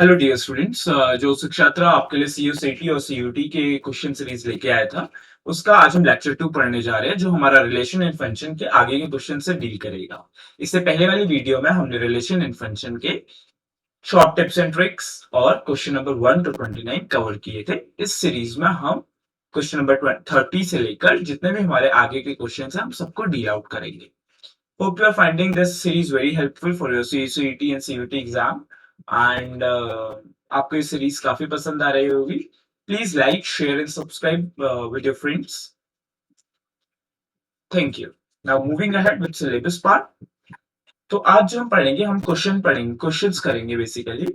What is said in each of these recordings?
Hello dear students, जो शिक्षात्रा आपके लिए सीयूसीटी और सीयूटी के क्वेश्चन सीरीज लेके आया था, उसका आज हम लेक्चर 2 पढ़ने जा रहे हैं, जो हमारा रिलेशन एंड फंक्शन के आगे के क्वेश्चन से डील करेगा। इससे पहले वाली वीडियो में हमने रिलेशन एंड फंक्शन के शॉर्ट टिप्स एंड ट्रिक्स और क्वेश्चन नंबर 1 टू 29 कवर किए थे। इस सीरीज में हम क्वेश्चन नंबर 30 से लेकर जितने भी हमारे आगे के क्वेश्चन हैं, हम सबको डील आउट करेंगे। Hope you are finding this series very helpful for your CUET and CUT exam and आपको ये सीरीज काफी पसंद आ रही होगी। Please like share and subscribe with your friends. Thank you. Now moving ahead with syllabus part. तो आज जो हम पढ़ेंगे, हम क्वेश्चंस करेंगे बेसिकली,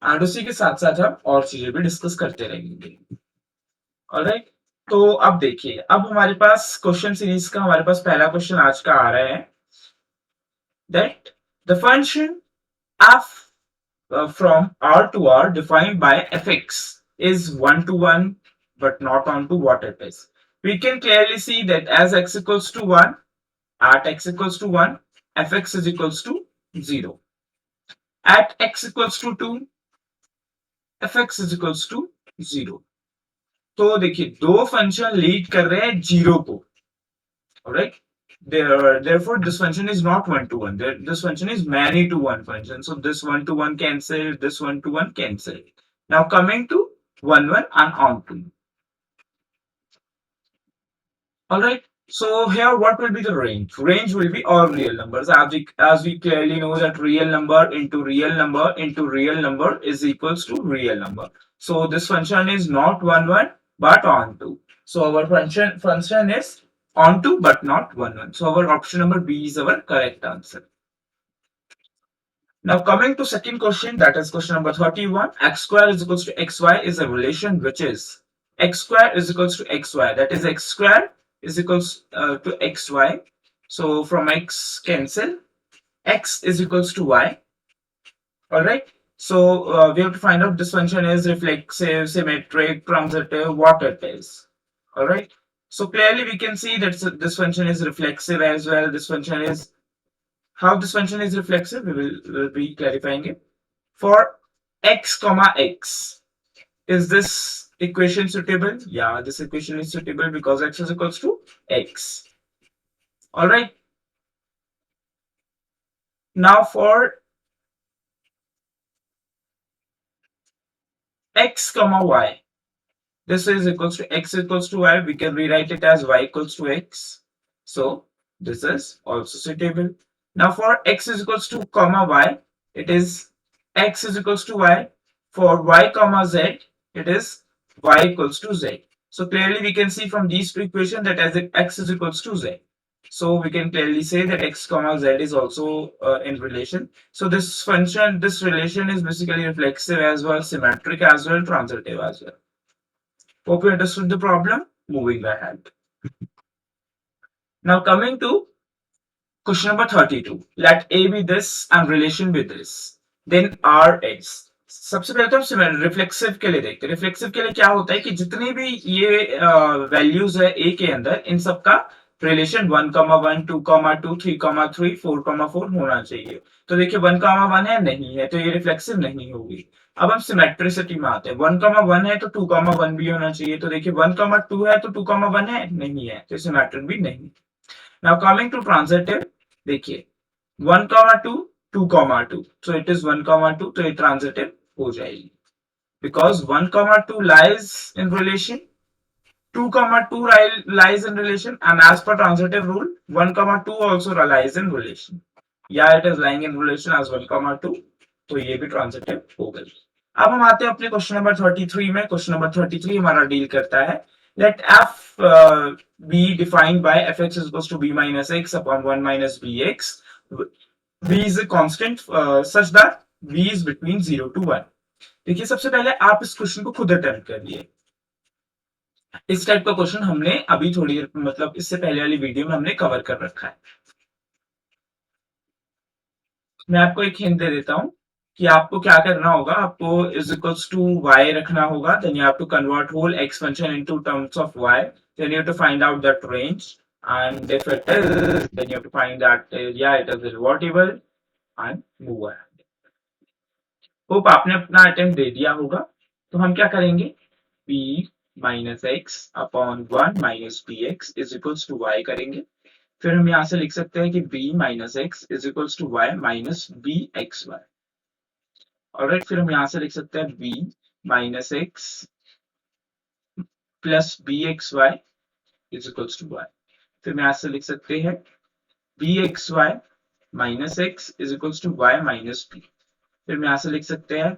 एंड उसी के साथ साथ हम और चीजें भी डिस्कस करते रहेंगे। ऑलराइट, तो अब देखिए, अब हमारे पास क्वेश्चन सीरीज का हमारे पास पहला क्वेश्चन आज का आ रहा है, that the function f from R to R defined by fx is 1 to 1 but not on to what it is. We can clearly see that as x equals to 1, at x equals to 1, fx is equals to 0. At x equals to 2, fx is equals to 0. तो देखिए, दो function lead कर रहे हैं zero को, right? Therefore, this function is not one to one. This function is many to one function. So this one to one cancel, this one to one cancel. Now coming to 1 and on to. All right. So here, what will be the range? Range will be all real numbers. As we clearly know that real number into real number into real number is equals to real number. So this function is not 1 but on to. So our function is on to but not 1. So our option number B is our correct answer. Now coming to second question, that is question number 31. X square is equals to xy is a relation which is x square is equals to xy. That is x square is equals to xy. So from x cancel, x is equals to y. Alright. So we have to find out this function is reflexive, symmetric, transitive, what it is. Alright. So clearly we can see that this function is reflexive as well. This function is, how this function is reflexive, we'll be clarifying it. For x comma x, is this equation suitable? Yeah, this equation is suitable because x is equals to x. All right. Now for x comma y, this is equals to x equals to y. We can rewrite it as y equals to x. So this is also suitable. Now for x is equals to comma y, it is x is equals to y. For y comma z, it is y equals to z. So clearly we can see from these two equations that as x is equals to z. So we can clearly say that x comma z is also in relation. So this function, this relation is basically reflexive as well, symmetric as well, transitive as well. Hope you understood the problem. Moving ahead. Now coming to question number 32. Let A be this and relation be this. Then R is. सबसे पहले तो हम reflexive के लिए देखते हैं। Reflexive के लिए क्या होता है कि जितनी भी ये वैल्यूज है ए के अंदर, इन सबका रिलेशन 1,1, 2,2, 3,3, 4,4 होना चाहिए। तो देखिए 1,1 है, नहीं है, तो ये रिफ्लेक्सिव नहीं होगी। अब हम सिमेट्रिसिटी में आते हैं। 1,1 है तो 2,1 भी होना चाहिए। तो देखिए 1,2 है तो 2,1 है, नहीं है, तो सिमेट्रिक भी नहीं। नाउ कमिंग टू ट्रांजिटिव, देखिए 1,2, 2,2, so it is 1,2, तो ये ट्रांजिटिव हो जाएगी because 1,2 lies in relation, 2,2 lies in relation, and as per transitive rule 1,2 also lies in relation. Yeah, it is lying in relation as 1,2, तो ये भी transitive हो गई। अब हम आते हैं अपने क्वेश्चन नंबर 33 में। क्वेश्चन नंबर 33 हमारा डील करता है, let f be defined by fx is equals to b minus x upon 1 minus bx. b is a constant such that b is between 0 to 1. देखिए सबसे पहले आप इस क्वेश्चन को खुद अटेम्प्ट करिए। इस टाइप का क्वेश्चन हमने अभी थोड़ी मतलब इससे पहले वाली वीडियो में हमने कवर कर रखा है। मैं आपको एक हिंट दे देता हूं कि आपको क्या करना होगा। आपको इज इक्वल्स टू y रखना होगा, then you have to convert whole x function into terms of y, then you have to find out that range, and if it is, then you have to find that yeah, it is irreversible and move on. Hope आपने अपना attempt दे दिया होगा। तो हम क्या करेंगे, b minus x upon 1 minus b x is equals to y करेंगे। फिर हम यहाँ से लिख सकते हैं कि b minus x is equals to y minus b x y. Alright, फिर हम यहाँ से लिख सकते हैं b minus x plus b x y is equals to y. फिर हम यहाँ से लिख सकते हैं b x y minus x is equals to y minus b. फिर हम यहाँ से लिख सकते हैं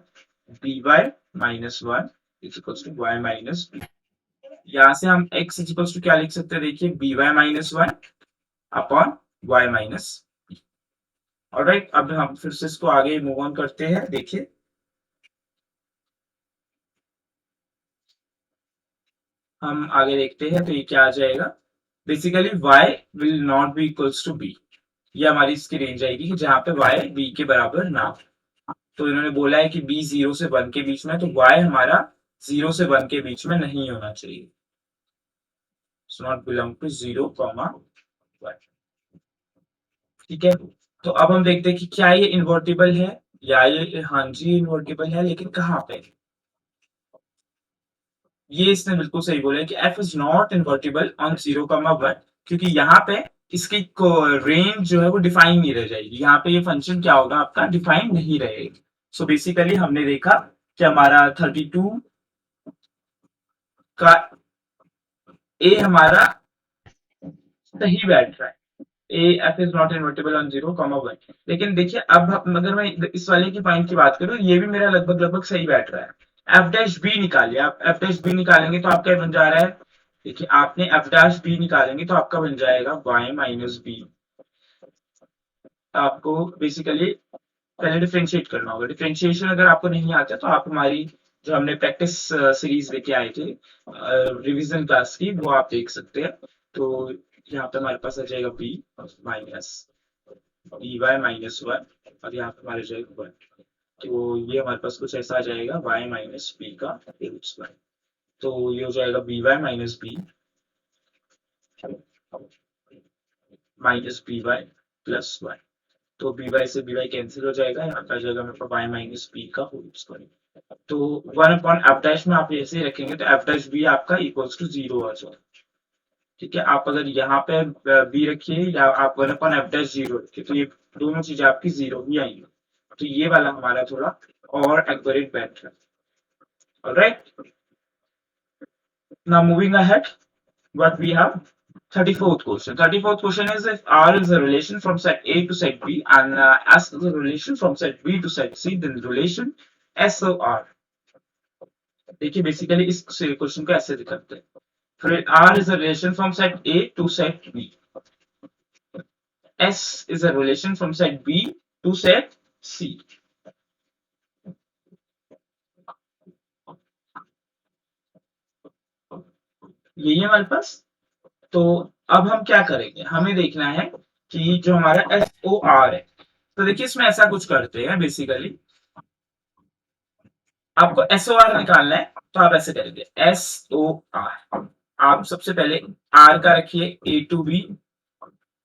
b y minus one is equals to y minus b. यहाँ से हम x इज इक्वल्स टू क्या लिख सकते हैं, देखिए b y minus one upon y minus b. Alright, अब हम फिर से इसको आगे मूव ऑन करते हैं। देखिए हम आगे देखते हैं तो ये क्या आ जाएगा, basically y will not be equals to b। ये हमारी इसकी रेंज आएगी कि जहां पे y b के बराबर ना हो। तो इन्होंने बोला है कि b 0 से 1 के बीच में, तो y हमारा 0 से 1 के बीच में नहीं होना चाहिए, नॉट बिलोंग टू 0, 1। ठीक है, तो अब हम देखते हैं कि क्या ये इन्वर्टिबल है या ये, हाँ जी इन्वर्टिबल है, लेकिन कहाँ पे। ये इसने बिल्कुल सही बोला है कि f is not invertible on 0, 1, क्योंकि यहाँ पे इसकी रेंज जो है वो डिफाइन नहीं रह जाएगी। यहाँ पे ये फंक्शन क्या होगा आपका, डिफाइन नहीं रहेगी। सो बेसिकली हमने देखा कि हमारा 32 का ए हमारा सही बैठ रहा है, A F is not invertible on 0, 1। लेकिन देखिए अब अगर मैं इस वाले की पॉइंट की बात करूं, ये भी मेरा लगभग लगभग सही बैठ रहा है। एफ डैश बी निकालिए, आप एफ डैश बी निकालेंगे तो आपका बन जा रहा है, देखिए आपने एफ डैश बी निकालेंगे तो आपका बन जाएगा वाई माइनस बी। आपको बेसिकली पहले डिफरेंशिएट करना होगा। डिफरेंशिएशन अगर आपको नहीं आता तो आप हमारी जो हमने प्रैक्टिस सीरीज लेके आए थे रिवीजन क्लास की, वो आप देख सकते हैं। तो यहाँ पे हमारे पास आ जाएगा b minus d y minus one, और यहाँ पे हमारे जाएगा वन। तो ये हमारे पास कुछ ऐसा आ जाएगा y माइनस बी का रूट स्क्वायर। तो ये हो जाएगा b y minus b minus b y plus one. तो बी वाई से बी वाई कैंसिल हो जाएगा, यहाँ पे आ जाएगा मेरे पास y माइनस बी का होल स्क्वायर। तो वन अपॉन एफ डैश में आप ऐसे ही रखेंगे तो एफ डैश बी आपका इक्वल्स टू 0 आ जाएगा। ठीक है, आप अगर यहाँ पे बी रखिए या आप वन अपॉन एफ डैश 0 रखिए, तो ये दोनों चीजें आपकी 0 ही आएंगी। तो ये वाला हमारा थोड़ा और एक्यूरेट बैठ रहा है। Alright, now moving ahead, what we have, 34th question. 34th question is, if R is a relation from set A to set B and S is a relation from set B to set C, then the relation SOR। देखिए basically इस question को ऐसे दिखाते हैं, फिर R is a relation from set A to set B, S is a relation from set B to set C। यही है हमारे पास। तो अब हम क्या करेंगे, हमें देखना है कि जो हमारा एस ओ आर है, तो देखिए इसमें ऐसा कुछ करते हैं, बेसिकली आपको एस ओ आर निकालना है तो आप ऐसे करेंगे एस ओ आर। आप सबसे पहले आर का रखिए ए टू बी,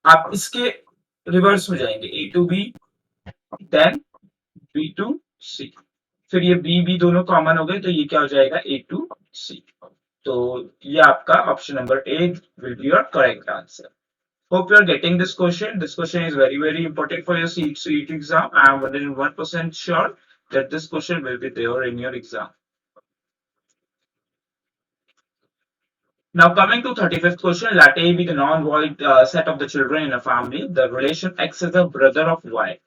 आप इसके रिवर्स में जाएंगे A to B then B to C, फिर ये बी बी दोनों कॉमन हो गए तो ये क्या हो जाएगा ए टू सी। तो ये आपका option number A will be your correct answer. Hope you are getting this question. This question is very, very important for your CET exam. I am 101% sure that this question will be there in your exam. Now coming to 35th question, let A be the non-void set of the children in a family. The relation X is the brother of Y.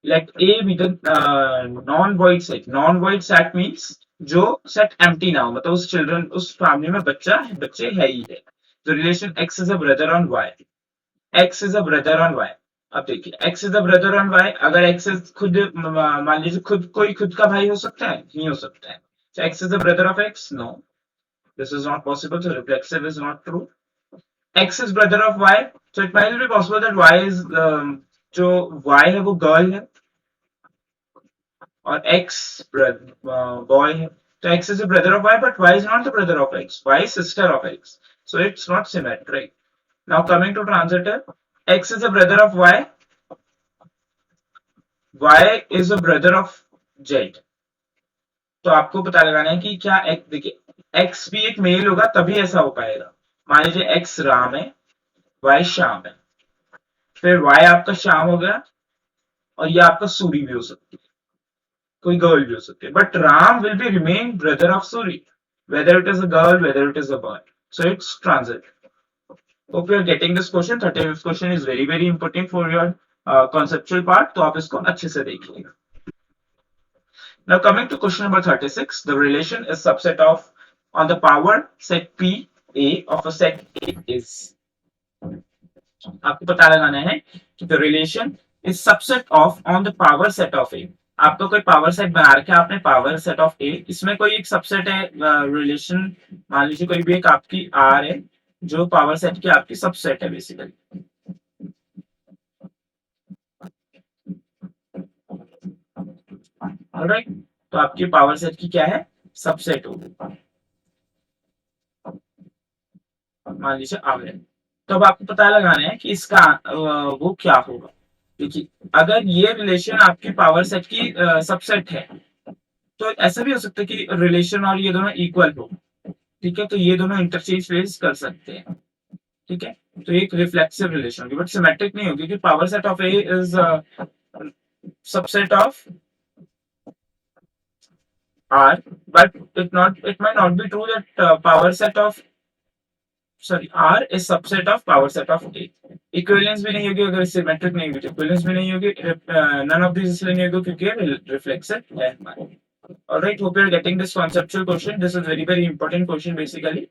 Let A be the non-void set. Non-void set means जो set empty ना हो, मतलब उस children उस family में बच्चे है ही है। तो relation X is a brother on Y, X is a brother on Y। अब देखिए X is a brother on Y, अगर X is खुद मान लीजिए कोई खुद का भाई हो सकता है, नहीं हो सकता है। So X is a brother of X, no, this is not possible, so reflexive is not true। X is brother of Y, so it might be possible that Y is जो Y है वो girl है और X boy है। तो X is a brother of Y, but Y is not the brother of X, Y is sister of X, so it's not symmetric। Now coming to transitive, X is a brother of Y, y is a brother of z, तो आपको पता लगाना है कि क्या x, देखिए x भी एक मेल होगा तभी ऐसा हो पाएगा। मान लीजिए x राम है, y श्याम है, फिर y आपका श्याम हो गया, और ये आपका सूरी भी हो सकती है, कोई गर्ल भी हो सकती है, but Ram will be remain brother of Suri, whether it is a girl, whether it is a boy, so it's transit. Hope you are getting this question. 35th question is very very important for your conceptual part, तो आप इसको अच्छे से देखिएगा। Now coming to question number 36, the relation is subset of on the power set P A of a set A is, आपको पता लगाना है कि the relation is subset of on the power set of A। आपको कोई power set बना रखा है आपने, पावर सेट ऑफ ए, इसमें कोई एक सबसेट है रिलेशन, मान लीजिए कोई भी एक आपकी आर है जो पावर सेट की आपकी सबसेट है बेसिकली। ऑलराइट, तो आपकी पावर सेट की क्या है, सबसेट होगी, मान लीजिए आर है। तो अब आपको पता लगाना है कि इसका वो क्या होगा। देखिए अगर ये रिलेशन आपकी पावर सेट की सबसेट है, तो ऐसा भी हो सकता है कि रिलेशन और ये दोनों इक्वल हो, ठीक है, तो ये दोनों इंटरचेंज फेस कर सकते हैं, ठीक है, तो एक रिफ्लेक्सिव रिलेशन होगी, बट सिमेट्रिक नहीं होगी, क्योंकि power set of A is subset of R, but it might not be true that power set of R is subset of power set of A. Equivalence भी नहीं होगी अगर symmetric नहीं होगी, इक्विवेलेंस भी नहीं होगी, none of these इसलिए नहीं होगी क्योंकि रिफ्लेक्सिव है हमारे। Alright, hope you are getting this conceptual question. This is very very important question basically.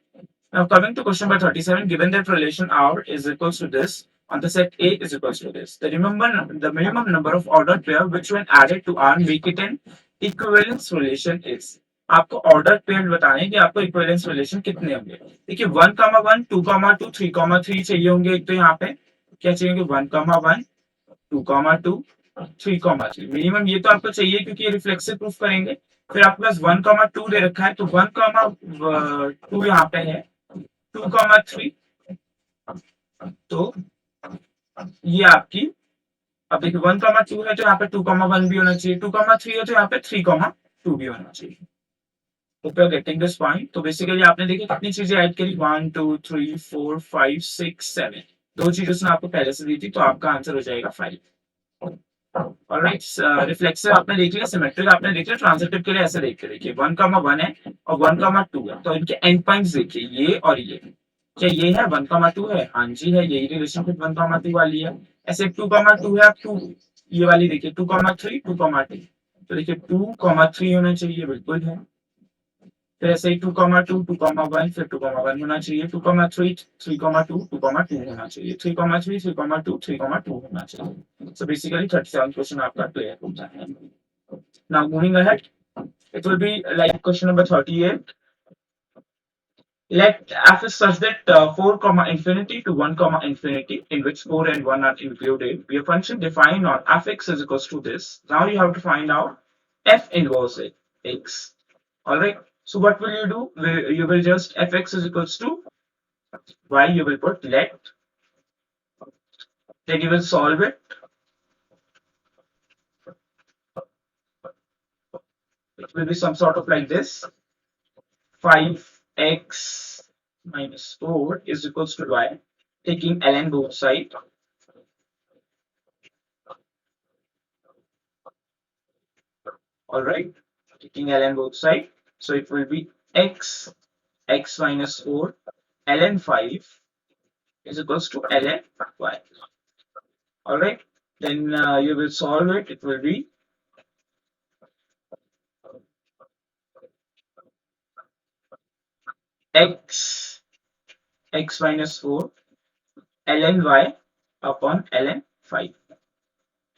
Now coming to question number 37, given that relation R is equals to this, on the set A is equals to this, the minimum number of ordered pair which when added to R make it an equivalence relation is। आपको order pair बताने हैं कि आपको equivalence relation कितने होंगे। देखिए 1,1, 2,2, 3,3 चाहिए होंगे, एक तो यहाँ पे क्या चाहिए होंगे, 1,1, 2,2, 3,3 मिनिमम, ये तो आपको चाहिए क्योंकि ये रिफ्लेक्सिव प्रूफ करेंगे। फिर आपके पास 1,2 दे रखा है, तो 1,2 यहाँ पे है, 2,3, तो ये आपकी, अब देखिए 1,2 है तो यहाँ पे 2,1 भी होना चाहिए, 2,3 है तो यहाँ पे 3,2 भी होना चाहिए। तो गेटिंग दिस पॉइंट, तो बेसिकली आपने देखिए कितनी चीजें ऐड करी, 1 2 3 4 5 6 7, दो चीजें उसने आपको पहले से दी थी, तो आपका आंसर हो जाएगा 5। ऑलराइट, रिफ्लेक्सिव आपने देख लिया, सिमेट्रिक आपने देख लिया, ट्रांजिटिव के लिए ऐसे देख के देखिए 1,1 है और 1,2 है, तो इनके एंड पॉइंट्स देखिए ये और ये, क्या ये है 1,2 है, हाँ जी है, यही रिलेशनशिप 1,2 वाली है। ऐसे 2,2 है, आप 2 ये वाली देखिए 2,3 2,2, तो देखिए 2,3 होना चाहिए, बिल्कुल है। फिर ऐसे ही 2,2 2,1, फिर 2,1 होना चाहिए, 2,3 3,2 2,2 होना चाहिए, 3,3 3,2 3,2 होना चाहिए। So basically 37 question आपका क्लियर हो जाता है। Now moving ahead, it will be like question number 38. Let f is such that 4 comma infinity to 1 comma infinity, in which 4 and 1 are included, be a function defined on f(x) is equals to this. Now you have to find out f inverse x. All right. So what will you do? You will just f(x) is equals to y. You will put let. Then you will solve it. It will be some sort of like this. 5x minus 4 is equals to y. Taking ln both sides. All right. Taking ln both sides. So it will be x minus 4 ln 5 is equals to ln y. All right. Then you will solve it. It will be x minus 4 ln y upon ln 5.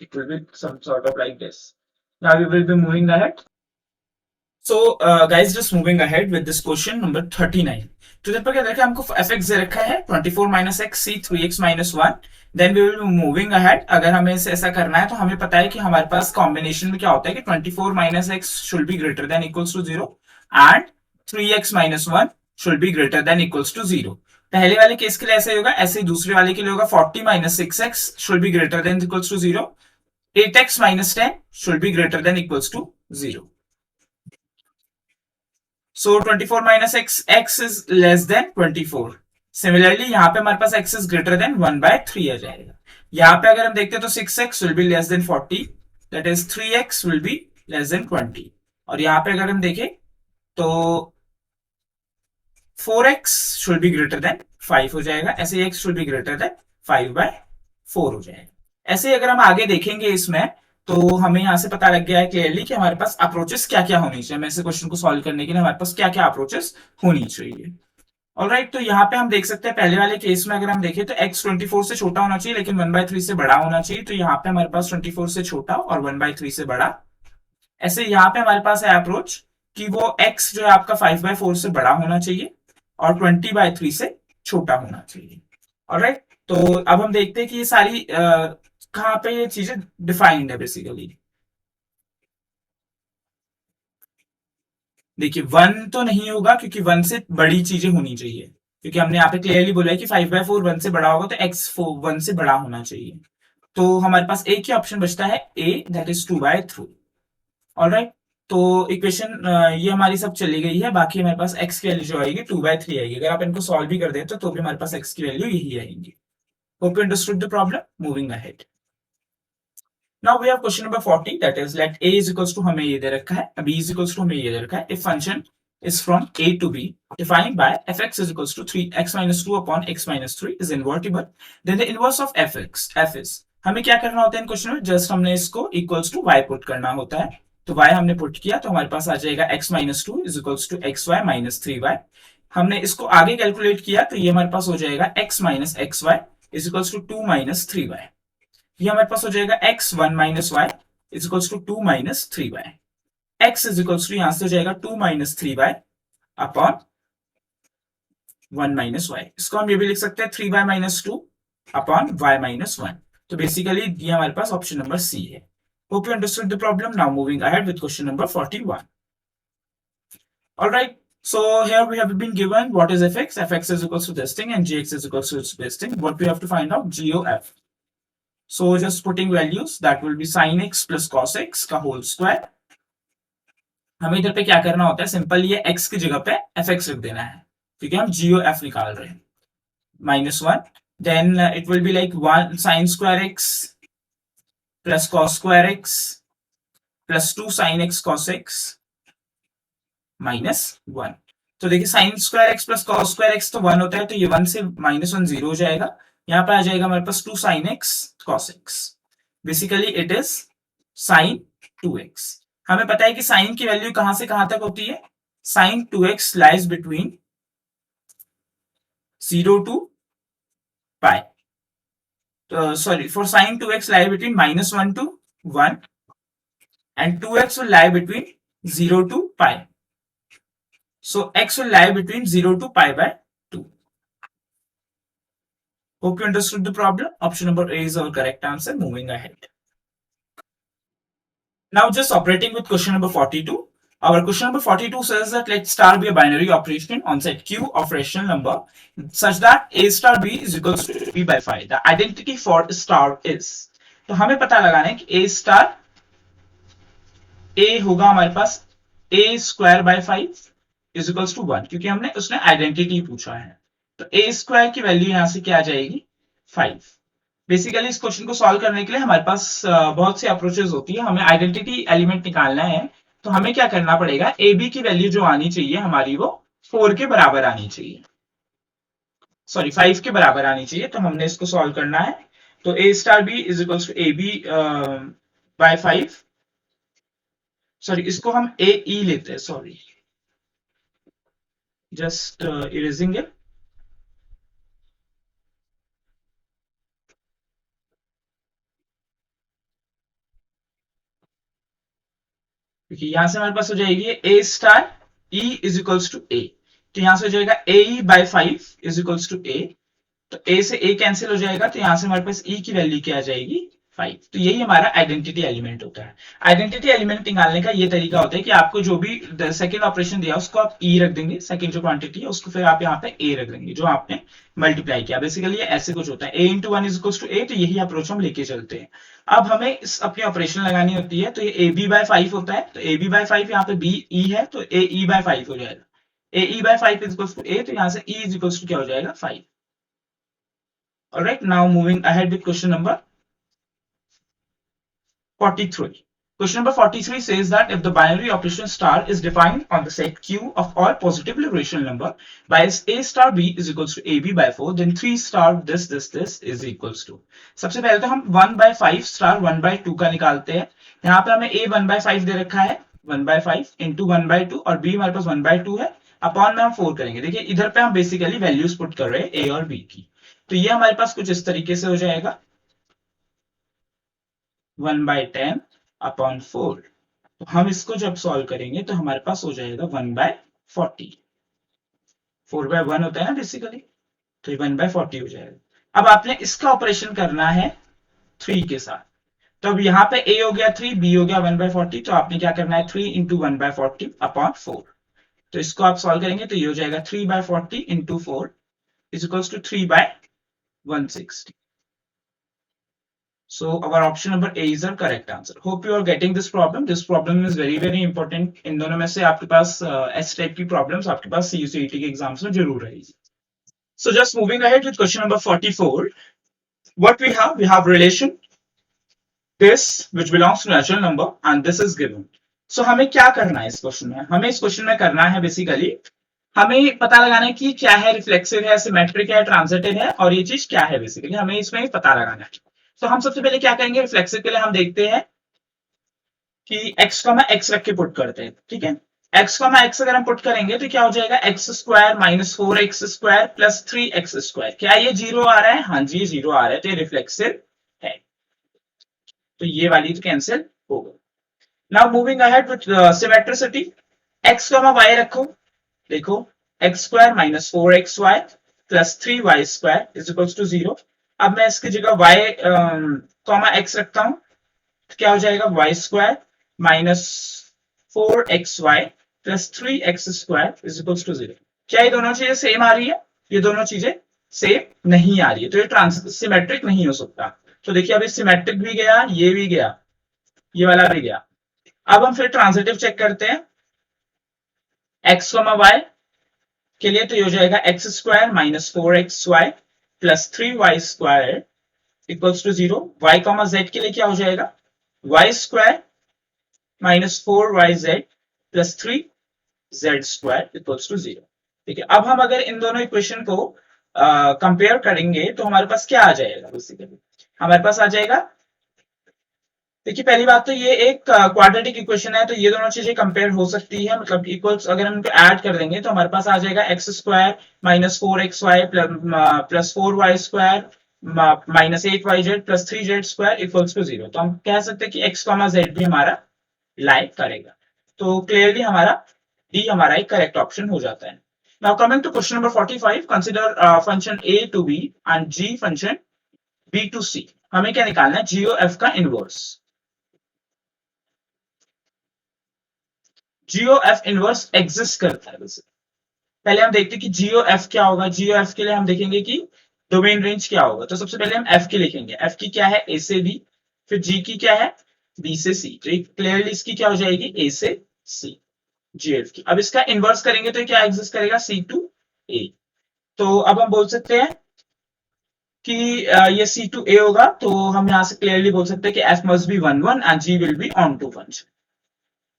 It will be some sort of like this. Now we will be moving ahead. So guys, just moving ahead with this question number 39. तो इधर पर क्या देखा हमको fx दे रखा है 24 minus x c 3x minus 1. Then we will be moving ahead. अगर हमें इसे ऐसा करना है तो हमें पता है कि हमारे पास कॉम्बिनेशन में क्या होता है कि 24 minus x should be greater than equals to 0 and 3x minus 1 should be greater than equals to 0. पहले वाले केस के लिए ऐसे होगा, ऐसे ही दूसरे वाले के लिए होगा 40 minus 6x should be greater than equals to 0. 8x minus 10 should be greater than equals to 0. So 24 minus x is less than 24. Similarly यहाँ पे हमारे पास x is greater than 1/3 आ जाएगा. यहाँ पे अगर हम देखते हैं तो 6x will be less than 40, that is 3x will be less than 20. और यहाँ पे अगर हम देखें तो 4x should be greater than 5 हो जाएगा. ऐसे x should be greater than 5/4 हो जाएगा. ऐसे अगर हम आगे देखेंगे इसमें तो हमें यहां से पता लग गया है क्लियरली कि हमारे पास अप्रोचेस क्या क्या होनी चाहिए. मैं इसे क्वेश्चन को सॉल्व करने के लिए हमारे पास क्या क्या अप्रोचेस होनी चाहिए. ऑलराइट, तो यहाँ पे हम देख सकते हैं पहले वाले केस में अगर हम देखें तो x 24 से छोटा होना चाहिए लेकिन 1/3 से बड़ा होना चाहिए. तो यहाँ पे हमारे पास 24 से छोटा और 1/3 से बड़ा. ऐसे यहाँ पे हमारे पास है अप्रोच कि वो x जो है आपका 5/4 से बड़ा होना चाहिए और 20/3 से छोटा होना चाहिए. ऑलराइट, तो अब हम देखते हैं कि ये सारी कहां पे ये चीजें डिफाइंड है. बेसिकली देखिए 1 तो नहीं होगा क्योंकि 1 से बड़ी चीजें होनी चाहिए, क्योंकि हमने यहाँ पे क्लियरली बोला है कि 5/4 1 से बड़ा होगा तो x 1 से बड़ा होना चाहिए. तो हमारे पास एक ही ऑप्शन बचता है a, दैट इज 2/3. ऑलराइट, तो इक्वेशन ये हमारी सब चली गई है. बाकी हमारे पास x की वैल्यू जो आएगी 2/3 आएगी. अगर आप इनको सॉल्व भी कर दें तो भी हमारे पास x की वैल्यू यही आएगी. Hope you understood the problem. Moving ahead. Now we have question number 40, that is let a is equals to हमें ये दे रखा है, b is equals to हमें ये दे रखा है. If function is from a to b defined by fx is equals to 3x minus 2 upon x minus 3 is invertible, then the inverse of f is, हमें क्या करना होता है इन क्वेश्चन में, जस्ट हमने इसको इक्वल्स टू y पुट करना होता है. तो y हमने पुट किया तो हमारे पास आ जाएगा x minus 2 is equals to xy minus 3y. हमने इसको आगे कैलकुलेट किया तो ये हमारे पास हो जाएगा x minus xy is equals to 2 minus 3y. ये हमारे पास हो जाएगा x1 minus y is equals to 2 minus 3y. x is equals to यहां से हो जाएगा 2 minus 3y upon 1 minus y. इसको हम ये भी लिख सकते हैं 3y minus 2 upon y minus 1. तो बेसिकली ये हमारे पास ऑप्शन नंबर सी है. Hope you understood the problem. Now moving ahead with question number 41. Alright, so here we have been given what is fx. Fx is equals to this thing and gx is equals to this thing. What we have to find out? GOF. So just putting values, that will be sin x plus cos x का whole square. हमें इधर पे क्या करना होता है, simple ये x की जगह पे fx रख देना है क्योंकि हम GOF निकाल रहे हैं. -1, then it will be like 1 sin square x plus cos square x plus 2 sin x cos x -1. तो देखिए sin square x plus cos square x तो 1 होता है, तो ये 1 से -1 0 हो जाएगा. यहाँ पे आ जाएगा हमारे पास 2 sin x cos x. Basically it is sin 2x. हमें पता है कि sin की वैल्यू कहां से कहां तक होती है. sin 2x lies between 0 to pi. Sorry, for sin 2x lie between -1 to 1 and 2x will lie between 0 to pi. So x will lie between 0 to pi by 2. Hope you understood the problem. Option number A is our correct answer. Moving ahead. Now just operating with question number 42. Our question number 42 says that let star be a binary operation on set Q of rational number such that A star B is equals to B by 5. The identity for star is. तो हमें पता लगाना है कि A star A होगा हमारे पास A square by 5 is equals to 1, क्योंकि हमने उसने आइडेंटिटी पूछा है. तो a स्क्वायर की वैल्यू यहां से क्या आ जाएगी 5. बेसिकली इस क्वेश्चन को सॉल्व करने के लिए हमारे पास बहुत सी अप्रोचेस होती है. हमें आइडेंटिटी एलिमेंट निकालना है तो हमें क्या करना पड़ेगा, ए बी की वैल्यू जो आनी चाहिए हमारी वो 4 के बराबर आनी चाहिए, सॉरी 5 के बराबर आनी चाहिए. तो हमने इसको सॉल्व करना है. तो a star b is equals to a b by 5. Sorry इसको हम ए ई लेते हैं, सॉरी जस्ट इरेजिंग इट. क्योंकि यहां से हमारे पास हो जाएगी A star E is equals to A. तो यहां से हो जाएगा A E by 5 is equals to A. तो ए से ए कैंसिल हो जाएगा तो यहां से हमारे पास ई की वैल्यू क्या आ जाएगी 5। तो यही हमारा आइडेंटिटी एलिमेंट होता है। आइडेंटिटी एलिमेंट निकालने का ये तरीका होता है कि आपको जो भी सेकंड ऑपरेशन दिया उसको आप ई रख देंगे, सेकंड जो क्वांटिटी है उसको फिर आप यहाँ पे ए रख देंगे जो आपने मल्टीप्लाई किया। बेसिकली ऐसे कुछ होता है, A into one is equal to A. तो यही अप्रोच हम लेके चलते हैं। अब हमें इस अपनी ऑपरेशन लगानी होती है, तो ये ए बी बाय 5 होता है, तो ए बी बाय 5 यहाँ पे बी ई है, तो ए ई बाय 5 हो जाएगा। A E by 5 is equal to A, तो यहाँ से ई इज इक्वल टू क्या हो जाएगा 5। Alright, now moving ahead with question number 43. Question number 43 says that if the binary operation star is defined on the set Q of all positively rational number by A star B is equals to AB by 4, then 3 star this is equals to. सबसे पहले तो हम 1 by 5 star 1 by 2 का निकालते हैं। यहाँ पे हमें A 1 by 5 दे रखा है, 1 by 5 into 1 by 2, और B हमारे पास 1 by 2 है। अपॉन में हम 4 करेंगे। देखिए इधर पे हम बेसिकली वैल्यूज पुट कर रहे हैं A और B की। तो ये हमारे पास कुछ इस तरीके से हो जाएगा, 1 by 10 अपॉन 4। तो हम इसको जब सॉल्व करेंगे तो हमारे पास हो जाएगा 1 by 40। 4 by 1 होता है ना बेसिकली, तो 1 by 40 हो जाएगा। अब आपने इसका ऑपरेशन करना है 3 के साथ। तो अब यहाँ पे a हो गया 3, b हो गया 1 by 40, तो आपने क्या करना है 3 इंटू 1 by 40 अपॉन 4। तो इसको आप सॉल्व करेंगे तो ये हो जाएगा 3 by 40 into 4 is equals to 3 by 160। So our option number A is the correct answer. Hope you are getting this problem. This problem is very important. इन दोनों में से आपके पास S टाइप की प्रॉब्लम्स आपके पास CUCET के एग्जाम्स में जरूर रहेगी। So just moving ahead with question number 44. What we have relation this which belongs to natural number and this is given. So हमें क्या करना है इस क्वेश्चन में? हमें इस क्वेश्चन में करना है बेसिकली हमें पता लगाना है कि क्या है, रिफ्लेक्सिव है, सिमेट्रिक है, ट्रांजिटिव है, और ये चीज क्या है। बेसिकली हमें इसमें पता लगाना है। तो हम सबसे पहले क्या करेंगे, रिफ्लेक्सिव के लिए हम देखते हैं कि x का x रख के पुट करते हैं। ठीक है, x का x अगर हम पुट करेंगे तो क्या हो जाएगा, x square minus 4x square plus 3x square. क्या ये जीरो आ रहा है? हाँ जी, जीरो आ रहा है, तो ये रिफ्लेक्सिव है। तो ये वाली तो कैंसिल हो गई। Now moving ahead with symmetricity, x का y रखो। देखो x square minus 4xy plus 3y square is equals to 0। अब मैं इसकी जगह y कॉमा x रखता हूं, तो क्या हो जाएगा y square minus 4xy plus 3x square is equals to 0। क्या ये दोनों चीजें सेम आ रही है? ये दोनों चीजें सेम नहीं आ रही है, तो ये सिमेट्रिक नहीं हो सकता। तो देखिए अभी सिमेट्रिक भी गया, ये भी गया, ये वाला भी गया। अब हम फिर ट्रांजिटिव चेक करते हैं x y के लिए, तो ये हो जाएगा x square minus 4xy plus 3y square equals to 0। y comma z के लिए क्या हो जाएगा, y square minus 4yz plus 3z square equals to 0। ठीक है, अब हम अगर इन दोनों इक्वेशन को कंपेयर करेंगे तो हमारे पास क्या आ जाएगा, बेसिकली हमारे पास आ जाएगा, देखिए पहली बात तो ये एक क्वाड्रेटिक इक्वेशन है, तो ये दोनों चीजें कंपेयर हो सकती है, मतलब इक्वल्स अगर हम इनको ऐड कर देंगे तो हमारे पास आ जाएगा x square minus 4xy plus 4y square minus 8yz plus 3z square equals to 0। तो हम कह सकते हैं कि x कॉमा z भी हमारा लाई करेगा। तो क्लियरली हमारा डी हमारा एक करेक्ट ऑप्शन हो जाता है। Now coming to question number 45, consider function a to b and g function b to c। हमें क्या निकालना है, GOF का इनवर्स। GOF इनवर्स एग्जिस्ट करता है। वैसे पहले हम देखते हैं कि GOF क्या होगा। GOF के लिए हम देखेंगे कि डोमेन रेंज क्या होगा। तो सबसे पहले हम F की लिखेंगे, F की क्या है A से B, फिर G की क्या है B से C। तो क्लियरली इसकी क्या हो जाएगी A से C, GF की। अब इसका इनवर्स करेंगे तो क्या एग्जिस्ट करेगा, C टू A। तो अब हम बोल सकते हैं कि ये C टू A होगा, तो हम यहां से क्लियरली बोल सकते हैं कि F must be 1 1 and G will be onto function.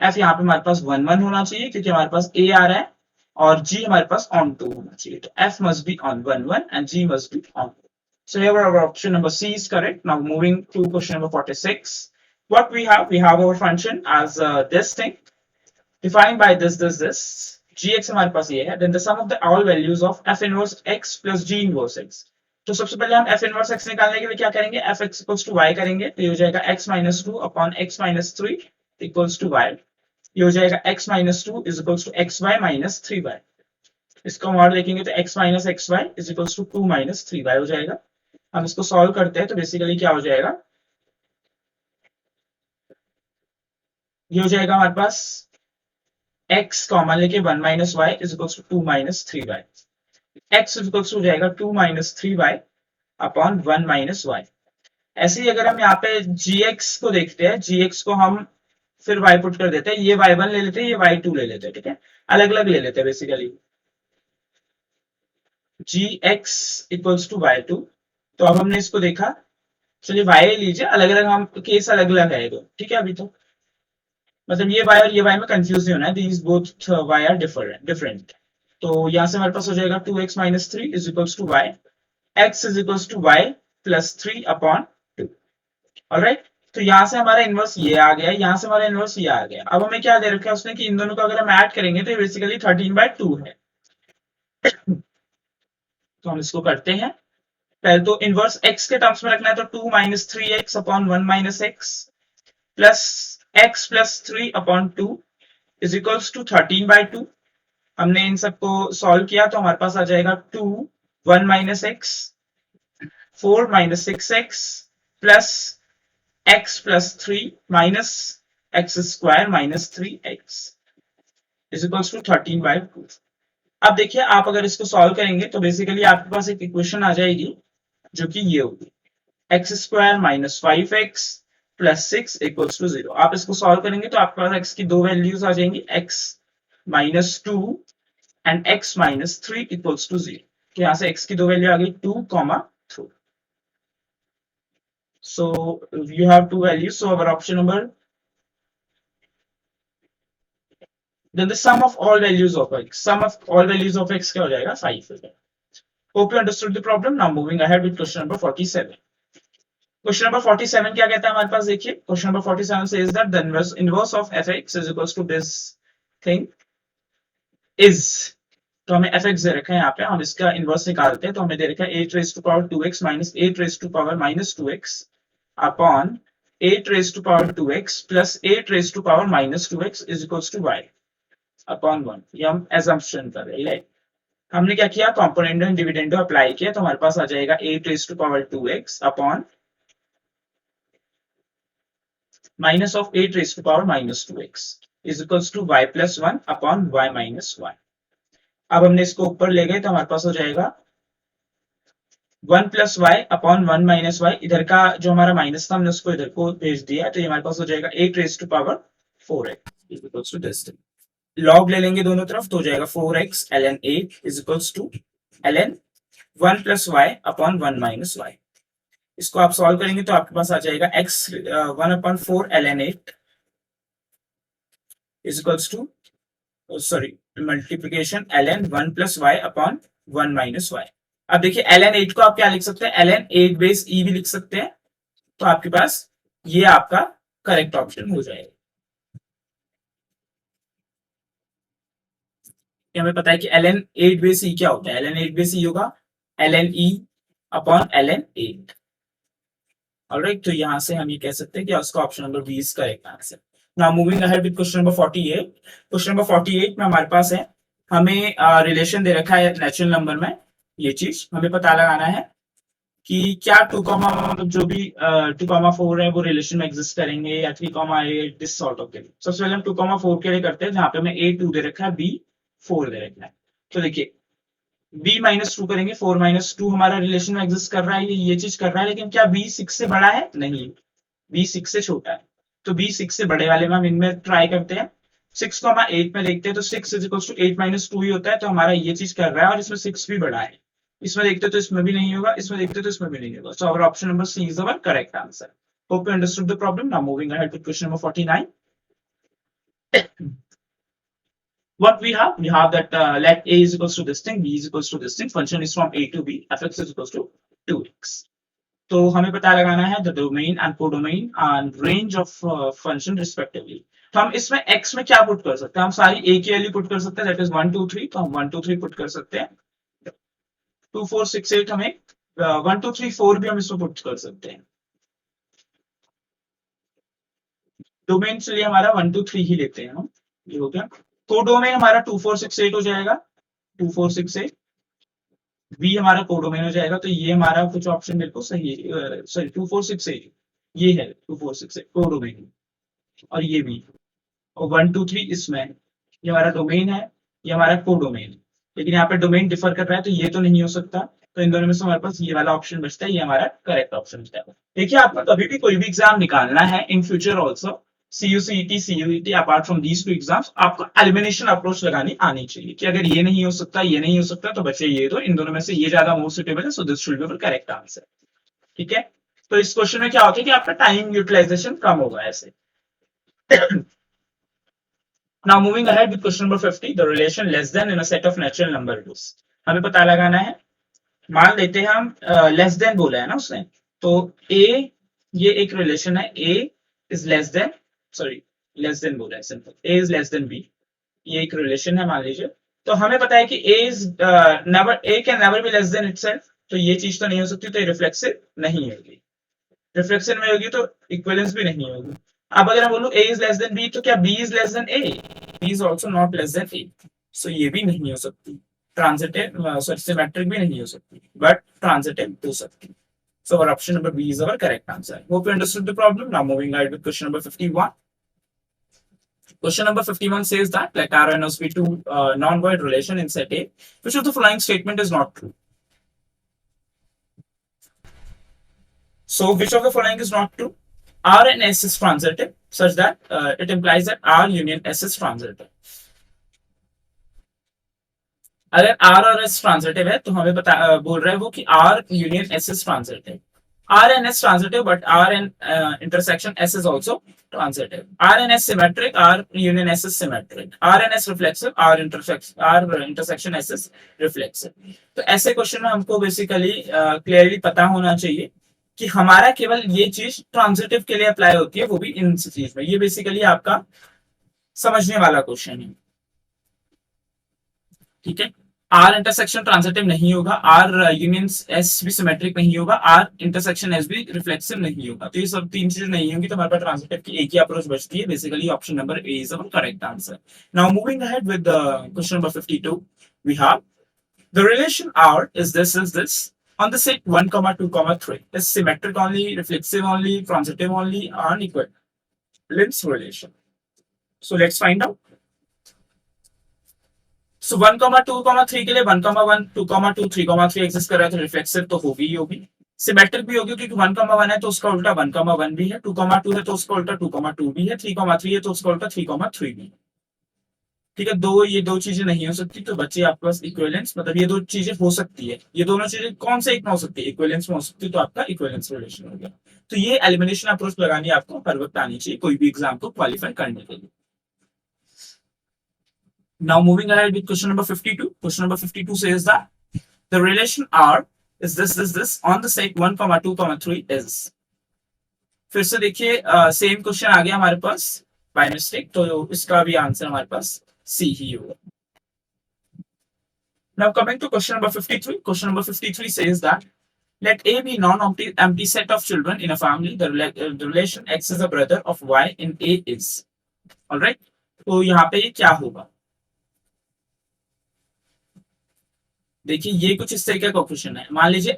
F यहाँ पे हमारे पास 1 1 होना चाहिए क्योंकि हमारे पास A आ रहा है, और G हमारे पास on 2 होना चाहिए। तो F must be on 1 1 and G must be on 2। So here our option number C is correct. Now moving to question number 46. What we have our function as this thing defined by this gx हमारे पास ये है, then the sum of the all values of f inverse x plus g inverse x। तो सबसे पहले हम f inverse x निकालने के लिए क्या करेंगे, fx equals to y करेंगे, तो ये हो जाएगा x minus 2 upon x minus 3 equals to y। ये हो जाएगा x minus 2 is equals to xy minus 3y। इसको मॉड देखेंगे तो x minus xy is equals to 2 minus 3y हो जाएगा। हम इसको सॉल्व करते हैं तो बेसिकली क्या हो जाएगा, ये हो जाएगा हमारे पास x कॉमन लेके 1 minus y is equals to 2 minus 3y। x is equals to जाएगा 2 minus 3y upon 1 minus Y. ऐसे ही अगर हम यहाँ पे gx को देखते हैं, gx को हम फिर y पुट कर देते हैं, ये y1 ले लेते हैं, ये y2 ले लेते हैं, ठीक है, अलग अलग ले लेते हैं basically. gx equals to y2, तो अब हमने इसको देखा, चलिए y ले लीजिए, अलग अलग हम केस अलग अलग है दो, ठीक है, अभी तो मतलब ये y और ये y में कंफ्यूज नहीं होना है, these both y are different. तो यहां से हमारे पास हो जाएगा 2x minus 3 is equals to y, x is equals to y plus 3 upon 2। Alright, तो यहां से हमारा इनवर्स ये आ गया, यहां से हमारा इनवर्स ये आ गया। अब हमें क्या दे रखा है उसने कि इन दोनों को अगर हम ऐड करेंगे तो ये बेसिकली 13/2 है। तो हम इसको करते हैं, पहले तो इनवर्स x के टर्म्स में रखना है, तो 2 minus 3x upon 1 minus x plus x plus 3 upon 2 is equals to 13/2। हमने इन सबको सॉल्व किया तो हमारे पास आ जाएगा 2 1 minus x 4 minus 6x plus x plus 3 minus x square minus 3x is equals to 13/2। अब देखिए आप अगर इसको सॉल्व करेंगे तो बेसिकली आपके पास एक इक्वेशन आ जाएगी जो कि ये होगी x square minus 5x plus 6 equals to 0। आप इसको सॉल्व करेंगे तो आपके पास x की दो वैल्यूज आ जाएंगी, x minus 2 and x minus 3 equals to 0। तो यहां से x की दो वैल्यू आ गई 2, 3। So you have two values, so our option number, then the sum of all values of x, sum of all values of x क्या हो जाएगा 5 हो जाएगा। Hope you understood the problem. Now moving ahead with question number 47. Question number 47 क्या कहता है हमारे पास, देखिए question number 47 says that the inverse of fx is equals to this thing is, तो हमें fx दे रखा है यहाँ पे, हम इसका इनवर्स निकालते हैं, तो हमें दे रखा है 8 raised to power 2x minus 8 raised to power minus 2x upon 8 raised to power 2x plus 8 raised to power minus 2x is equals to y upon 1। ये हम assumption कर रहे हैं। हमने क्या किया, कॉम्पोनेंडो एंड डिविडेंडो अप्लाई किया, तो हमारे पास आ जाएगा 8 raised to power 2x upon minus of 8 raised to power minus 2x is equals to y plus 1 upon y minus 1। अब हमने इसको ऊपर ले गए तो हमारे पास हो जाएगा 1 plus y upon 1 minus y, इधर का जो हमारा माइनस था हमने उसको इधर को भेज दिया, तो ये हमारे पास हो जाएगा 8 raise to power 4x is equals to this. Log ले लेंगे दोनों तरफ तो हो जाएगा 4x ln 8 is equals to ln 1 plus y upon 1 minus y. इसको आप सॉल्व करेंगे तो आपके पास आ जाएगा x 1 upon 4 ln 8 is equals to, sorry, multiplication ln 1 plus y upon 1 minus y. अब देखिए ln 8 को आप क्या लिख सकते हैं, ln 8 बेस e भी लिख सकते हैं, तो आपके पास ये आपका करेक्ट ऑप्शन हो जाएगा। हमें पता है कि ln 8 बेस e क्या होता है, ln 8 बेस e होगा ln e upon ln 8। Alright, तो यहां से हम ये कह सकते हैं कि उसका option number B is correct answer. Now moving ahead with question number 48। Question number 48 में हमारे पास है, हमें रिलेशन दे रखा है नेचुरल नंबर में, ये चीज हमें पता लगाना है कि क्या 2, मतलब जो भी 2,4 है वो रिलेशन में एग्जिस्ट करेंगे या 3,8, दिस सॉर्ट ऑफ थिंग। सबसे पहले हम 2,4 के लिए करते हैं, जहां पे हमें a2 दे रखा है, b4 दे रखा है। तो देखिए b माइनस 2 करेंगे, 4 माइनस 2 हमारा रिलेशन में एग्जिस्ट कर रहा है, ये चीज कर रहा है, लेकिन क्या b 6 से बड़ा है, नहीं, b 6 से छोटा है। तो b 6 से बड़े वाले में हम इनमें ट्राई करते हैं, 6 को हम 8 में देखते हैं, तो 6 इज इक्वल टू 8 माइनस 2 ही होता है, तो हमारा ये चीज कर रहा है, और इसमें 6 भी बड़ा है, इसमें देखते तो इसमें भी नहीं होगा, इसमें देखते तो इसमें भी नहीं होगा। So our option number C is our correct answer. Hope you understood the problem. Now moving ahead to question number 49। What we have that let a is equals to this thing, b is equals to this thing, function is from a to b, fx is equals to 2x। तो हमें पता लगाना है the domain and codomain and range of function respectively. तो हम इसमें x में क्या पुट कर सकते हैं, हम सारी a की वैल्यू पुट कर सकते हैं, दैट इज 1 2 3, तो हम 1 2 3 पुट कर सकते हैं। 2 4 6 8 हमें 1 2 3 4 भी हम इसमें पुट कर सकते हैं। डोमेन चलिए हमारा 1 2 3 ही लेते हैं हम, ये हो गया। कोडोमेन हमारा 2 4 6 8 हो जाएगा, 2 4 6 8। बी हमारा कोडोमेन हो जाएगा, तो ये हमारा कुछ ऑप्शन मेरे को सही, सॉरी 2 4 6 8 ये है, 2 4 6 8 कोडोमेन, और ये भी और 1 2 3 इसमें है। ये हमारा डोमेन है, ये हमारा कोडोमेन है। लेकिन यहाँ पे डोमेन डिफर कर रहा है तो ये तो नहीं हो सकता। तो इन दोनों में से हमारे पास ये वाला ऑप्शन बचता है, ये हमारा करेक्ट ऑप्शन बचता है। देखिए आपको कभी भी कोई भी एग्जाम निकालना है in future also, CUCET CUET, apart from these two exams, आपको एलिमिनेशन अप्रोच लगानी आनी चाहिए कि अगर ये नहीं हो सकता, ये नहीं हो सकता, तो बचे ये दो, इन दोनों में से ये ज्यादा मोर सुटेबल है, so this should be correct answer. ठीक है, तो इस क्वेश्चन में क्या होता है कि आपका टाइम यूटिलाइजेशन कम होगा ऐसे। Now moving ahead with question number 50, the relation less than in a set of natural number rules. हमें पता लगाना है, मान लेते हैं हम लेस देन बोला है ना उसने, तो a, ये एक रिलेशन है, a is less than, sorry less than बोला है simple, a is less than b, ये एक रिलेशन है मान लीजिए। तो हमें पता है कि a is never, a can never be less than itself, तो ये चीज तो नहीं हो सकती, तो ये रिफ्लेक्सिव नहीं होगी। रिफ्लेक्शन में होगी तो इक्विवेलेंस भी नहीं होगी। अब अगर मैं बोलूं a is less than b, तो क्या b is less than a? b is also not less than a, सो ये भी नहीं हो सकती। ट्रांजिटिव सॉरी सिमेट्रिक भी नहीं हो सकती, बट ट्रांजिटिव हो सकती। So our option number B is our correct answer. Hope you understood the problem. Now moving ahead with question number 51. Question number 51 says that let R and S be two non-void relation in set A, which of the following statement is not true? So which of the following is not true? R and S is transitive such that it implies that R union S is transitive. अगर R और S transitive है तो हमें बोल रहा है वो कि R union S is transitive. R and S transitive, but R and intersection S is also transitive. R and S symmetric, R union S is symmetric. R and S reflexive, R intersection S is reflexive. तो ऐसे question में हमको basically clearly पता होना चाहिए कि हमारा केवल ये चीज ट्रांजिटिव के लिए अप्लाई होती है, वो भी इन चीज में। ये बेसिकली आपका समझने वाला क्वेश्चन है। ठीक है, आर इंटरसेक्शन ट्रांजिटिव नहीं होगा, आर यूनियन एस भी सिमेट्रिक नहीं होगा, आर इंटरसेक्शन एस भी रिफ्लेक्सिव नहीं होगा। तो ये सब तीन चीजें नहीं होंगी, तो हमारे पास ट्रांजिटिव की एक ही अप्रोच बचती है। Basically option number A is our correct answer. Now moving ahead with question number 52, we have the relation R is this on the set 1, 2, 3 is symmetric only, reflexive only, transitive only, or equivalence relation. So let's find out. So 1, 2, 3 के लिए 1, 1, 2, 2, 3, 3 exist कर रहा है, तो reflexive तो होगी ही होगी, symmetric भी होगी, क्योंकि 1, 1 है तो उसका उल्टा 1, 1 भी है, 2, 2 है तो उसका उल्टा 2, 2 भी है, 3, 3 है तो उसका उल्टा 3, 3 भी है। ठीक है, ये दो चीजें नहीं हो सकती, तो बच्चे आपके पास इक्विवेलेंस, मतलब ये दो चीजें हो सकती है, ये दोनों चीजें कौन से एक में हो सकती है? इक्विवेलेंस में हो सकती है, तो आपका इक्विवेलेंस रिलेशन हो गया। तो ये एलिमिनेशन अप्रोच लगानी आपको हर वक्त आनी चाहिए कोई भी एग्जाम को क्वालिफाई करने के लिए। Now moving ahead with question number 52. Question number 52 says that the relation R is this on the set 1, 2, 3 is. फिर से देखिए सेम क्वेश्चन आ गया हमारे पास बाय मिस्टेक, तो इसका भी आंसर हमारे पास सी ही होगा। Now coming to question number 53. Question number 53 says that let A be non-empty set of children in a family. The relation X is a brother of Y in A is. All right. तो यहाँ पे ये क्या होगा? देखिए ये कुछ इस तरीके का क्वेश्चन है। मान लीजिए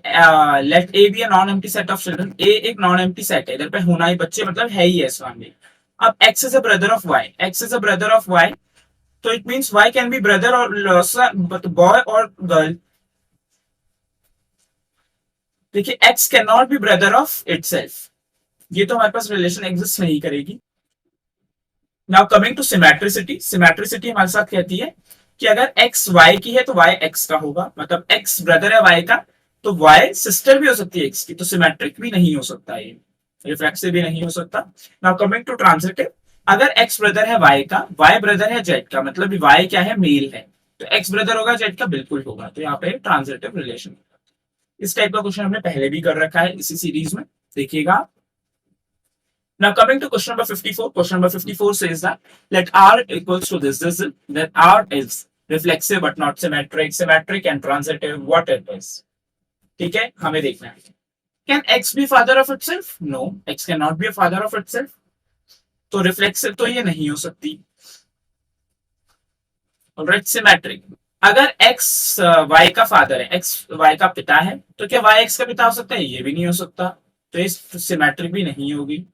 let A B non empty set of children, A एक नॉन एम्प्टी सेट है, इधर पे होना ही बच्चे मतलब है ही एस फैमिली। अब X is a brother of Y, X is a brother of Y, तो it means Y can be brother और बॉय और गर्ल। देखिए X can not be brother of itself, ये तो हमारे पास रिलेशन एग्जिस्ट नहीं करेगी। Now coming to symmetricity, symmetricity हमारे साथ कहती है कि अगर x y की है तो y x का होगा, मतलब x ब्रदर है y का, तो y सिस्टर भी हो सकती है x की, तो सिमेट्रिक भी नहीं हो सकता, ये रिफ्लेक्सिव भी नहीं हो सकता। नाउ कमिंग टू ट्रांजिटिव, अगर x ब्रदर है y का, y ब्रदर है z का, मतलब y क्या है? मेल है, तो x ब्रदर होगा z का, बिल्कुल होगा, तो यहाँ पे ट्रांजिटिव रिलेशन। इस टाइप का क्वेश्चन हमने पहले भी कर रखा है इसी सीरीज में, देखिएगा। Now coming to question number 54. Question number 54 says that let R equals to this, that R is reflexive but not symmetric, symmetric and transitive, what it is. ठीक है, हमें देखना है। Can X be father of itself? No, X cannot be a father of itself. तो reflexive तो ये नहीं हो सकती। Alright, symmetric, अगर X Y का फादर है, X Y का पिता है, तो क्या Y X का पिता हो सकता है? ये भी नहीं हो सकता, तो ये सिमेट्रिक भी नहीं होगी।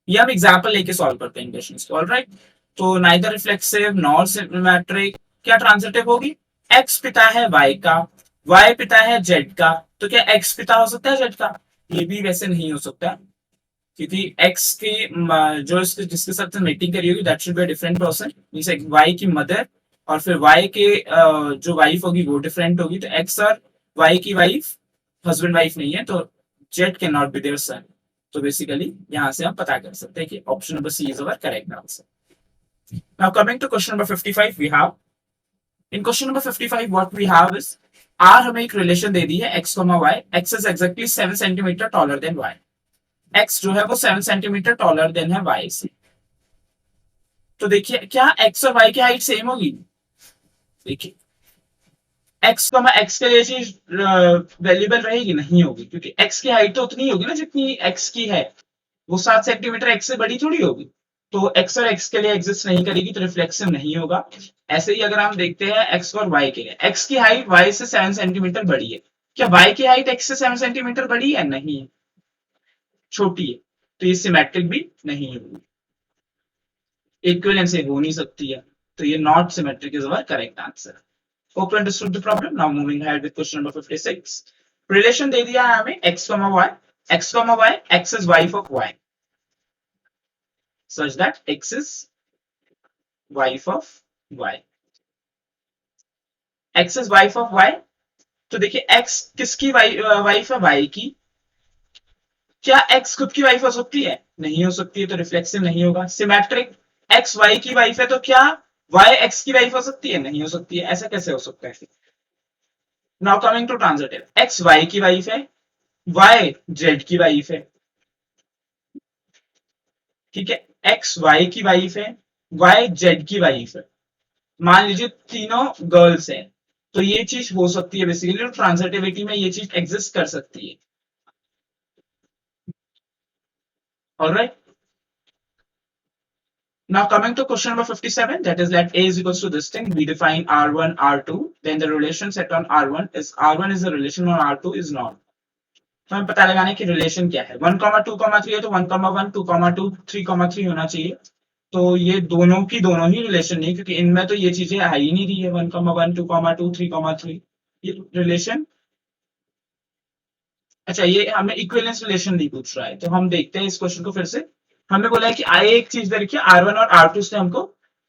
ये हम एग्जाम्पल लेके सॉल्व करते हैं क्वेश्चन को। ऑलराइट, तो नाइदर रिफ्लेक्सिव नॉर सिमेट्रिक, क्या ट्रांजिटिव होगी? एक्स पिता है वाई का, वाई पिता है जेड का, तो क्या एक्स पिता हो सकता है जेड का? ये भी वैसे नहीं हो सकता, क्योंकि एक्स के जो इसके जिसके साथ मीटिंग करी होगी that should be different person, जैसे वाई की मदर और फिर वाई के जो वाइफ होगी वो डिफरेंट होगी, तो एक्स और वाई की वाइफ हस्बैंड वाइफ नहीं है, तो Z can not be their son. तो बेसिकली यहां से हम पता कर सकते हैं कि option number C is our correct answer. Now coming to question number 55, we have in question number 55 what we have is R हमें एक रिलेशन दे दी है x, y, x is exactly 7 centimetre taller than y, x जो है वो 7 centimetre taller than है y से। तो देखिए क्या x और y की हाइट सेम होगी? देखिए x x के लिए चीज वैल्यूबल रहेगी? नहीं होगी, क्योंकि x की हाइट तो उतनी होगी ना जितनी x की है, वो 7 सेंटीमीटर x से बड़ी थोड़ी होगी, तो x और x के लिए एग्जिस्ट नहीं करेगी, तो रिफ्लेक्सिव नहीं होगा। ऐसे ही अगर हम देखते हैं x और y के लिए, x की हाइट y से 7 सेंटीमीटर बड़ी है, क्या y की हाइट x से 7 सेंटीमीटर बड़ी है? नहीं है, छोटी है, तो ये सिमेट्रिक भी नहीं होगी, इक्विवेलेंस हो नहीं सकती है, तो ये not symmetric is our correct answer. Hope you understood the problem. Now moving ahead with question number 56. Relation दे दिया है हमें x, y, x is wife of y, such that x is wife of y, x is wife of y। तो देखिए x किसकी wife है? y की। क्या x खुद की वाइफ हो सकती है? नहीं हो सकती है, तो रिफ्लेक्सिव नहीं होगा। सिमेट्रिक, x y की वाइफ है, तो क्या y x की वाइफ हो सकती है? नहीं हो सकती है, ऐसा कैसे हो सकता है? Now coming to transitive, x y की वाइफ है, y z की वाइफ है, ठीक है, एक्स वाई की वाइफ है, वाई जेड की वाइफ है, मान लीजिए तीनों गर्ल्स हैं, तो ये चीज हो सकती है, बेसिकली ट्रांजिटिविटी में ये चीज एग्जिस्ट कर सकती है। Alright, now coming to question number 57, that is let a is equals to this thing, we define r1 r2, then the relation set on r1 is a relation on r2 is not। तो हमें पता लगाना है कि relation क्या है। 1,2,3 है तो 1,1 2,2 3,3 होना चाहिए, तो ये दोनों की दोनों ही रिलेशन नहीं, क्योंकि इनमें तो ये चीजें आ ही नहीं रही है, 1,1 2,2 3,3 ये रिलेशन। अच्छा, ये हमें इक्विवेलेंस रिलेशन नहीं पूछ रहा है, तो हम देखते हैं इस क्वेश्चन को फिर से। हमें बोला है कि आए एक चीज दे रखी है R1 और R2 से हमको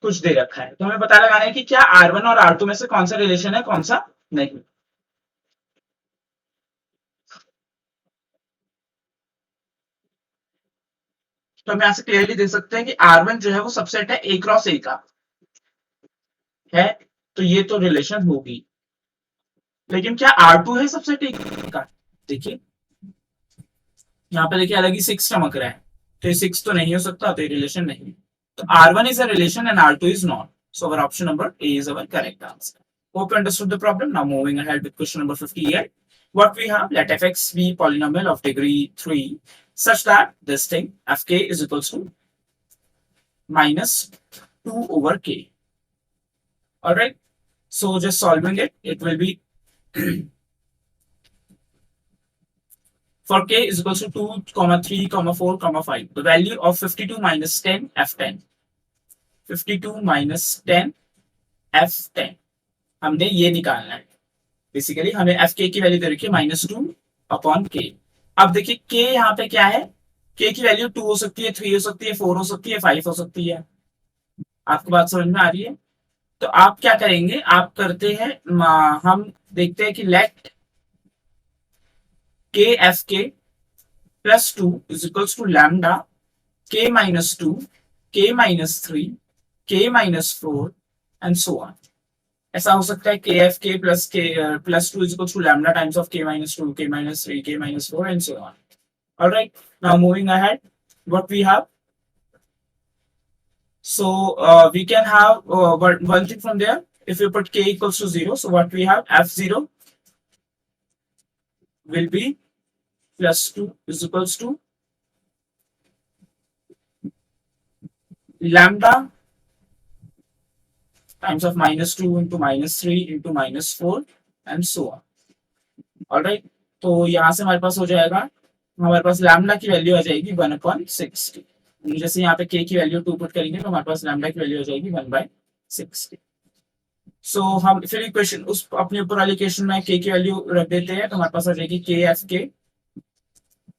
कुछ दे रखा है, तो हमें पता लगाना है कि क्या R1 और R2 में से कौन सा रिलेशन है कौन सा नहीं। तो हम यहाँ से क्लियरली देख सकते हैं कि R1 जो है वो सबसेट है A क्रॉस A का है, तो ये तो रिलेशन होगी। लेकिन क्या R2 है सबसेट A का? देखिए यहाँ पे देखिए अलग ही 6 चमक रहा है, तो ये 6 तो नहीं हो सकता, तो ये रिलेशन नहीं। तो R1 is a relation and R2 is not. So our option number A is our correct answer. Hope you understood the problem. Now moving ahead with question number 58. What we have, let fx be polynomial of degree 3 such that this thing fk is equals to minus 2 over k. Alright. So just solving it, it will be for k is equals to 2, 3, 4, 5. The value of 52 minus 10 f10. 52 minus 10 f10 हमने ये निकालना है। Basically हमें F के की value दे रखी है -2 upon के। अब देखिए के यहाँ पे क्या है, के की वैल्यू 2 हो सकती है, 3 हो सकती है, 4 हो सकती है, 5 हो सकती है। आपको बात समझ में आ रही है? तो आप क्या करेंगे, आप करते हैं हम देखते हैं कि late k f k plus 2 is equals to lambda k -2 k -3 k -4 and so on. ऐसा हो सकता है k f k plus 2 is equal to lambda times of k -2 k -3 k -4 and so on. Alright, now moving ahead, what we have, so we can have one thing from there, if you put k equals to 0, so what we have, f0 will be plus 2 is equals to lambda times of -2 into -3 into -4 and so on। Alright, तो यहां से हमारे पास हो जाएगा, हमारे पास lambda की value आ जाएगी 1/60। जैसे यहाँ पे k की वैल्यू 2 पुट करेंगे तो हमारे पास लैम्डा की वैल्यू हो जाएगी 1/60। सो हम फिर इक्वेशन उस अपने ऊपर वाली इक्वेशन में k की वैल्यू रख देते हैं तो हमारे पास आ जाएगी kfk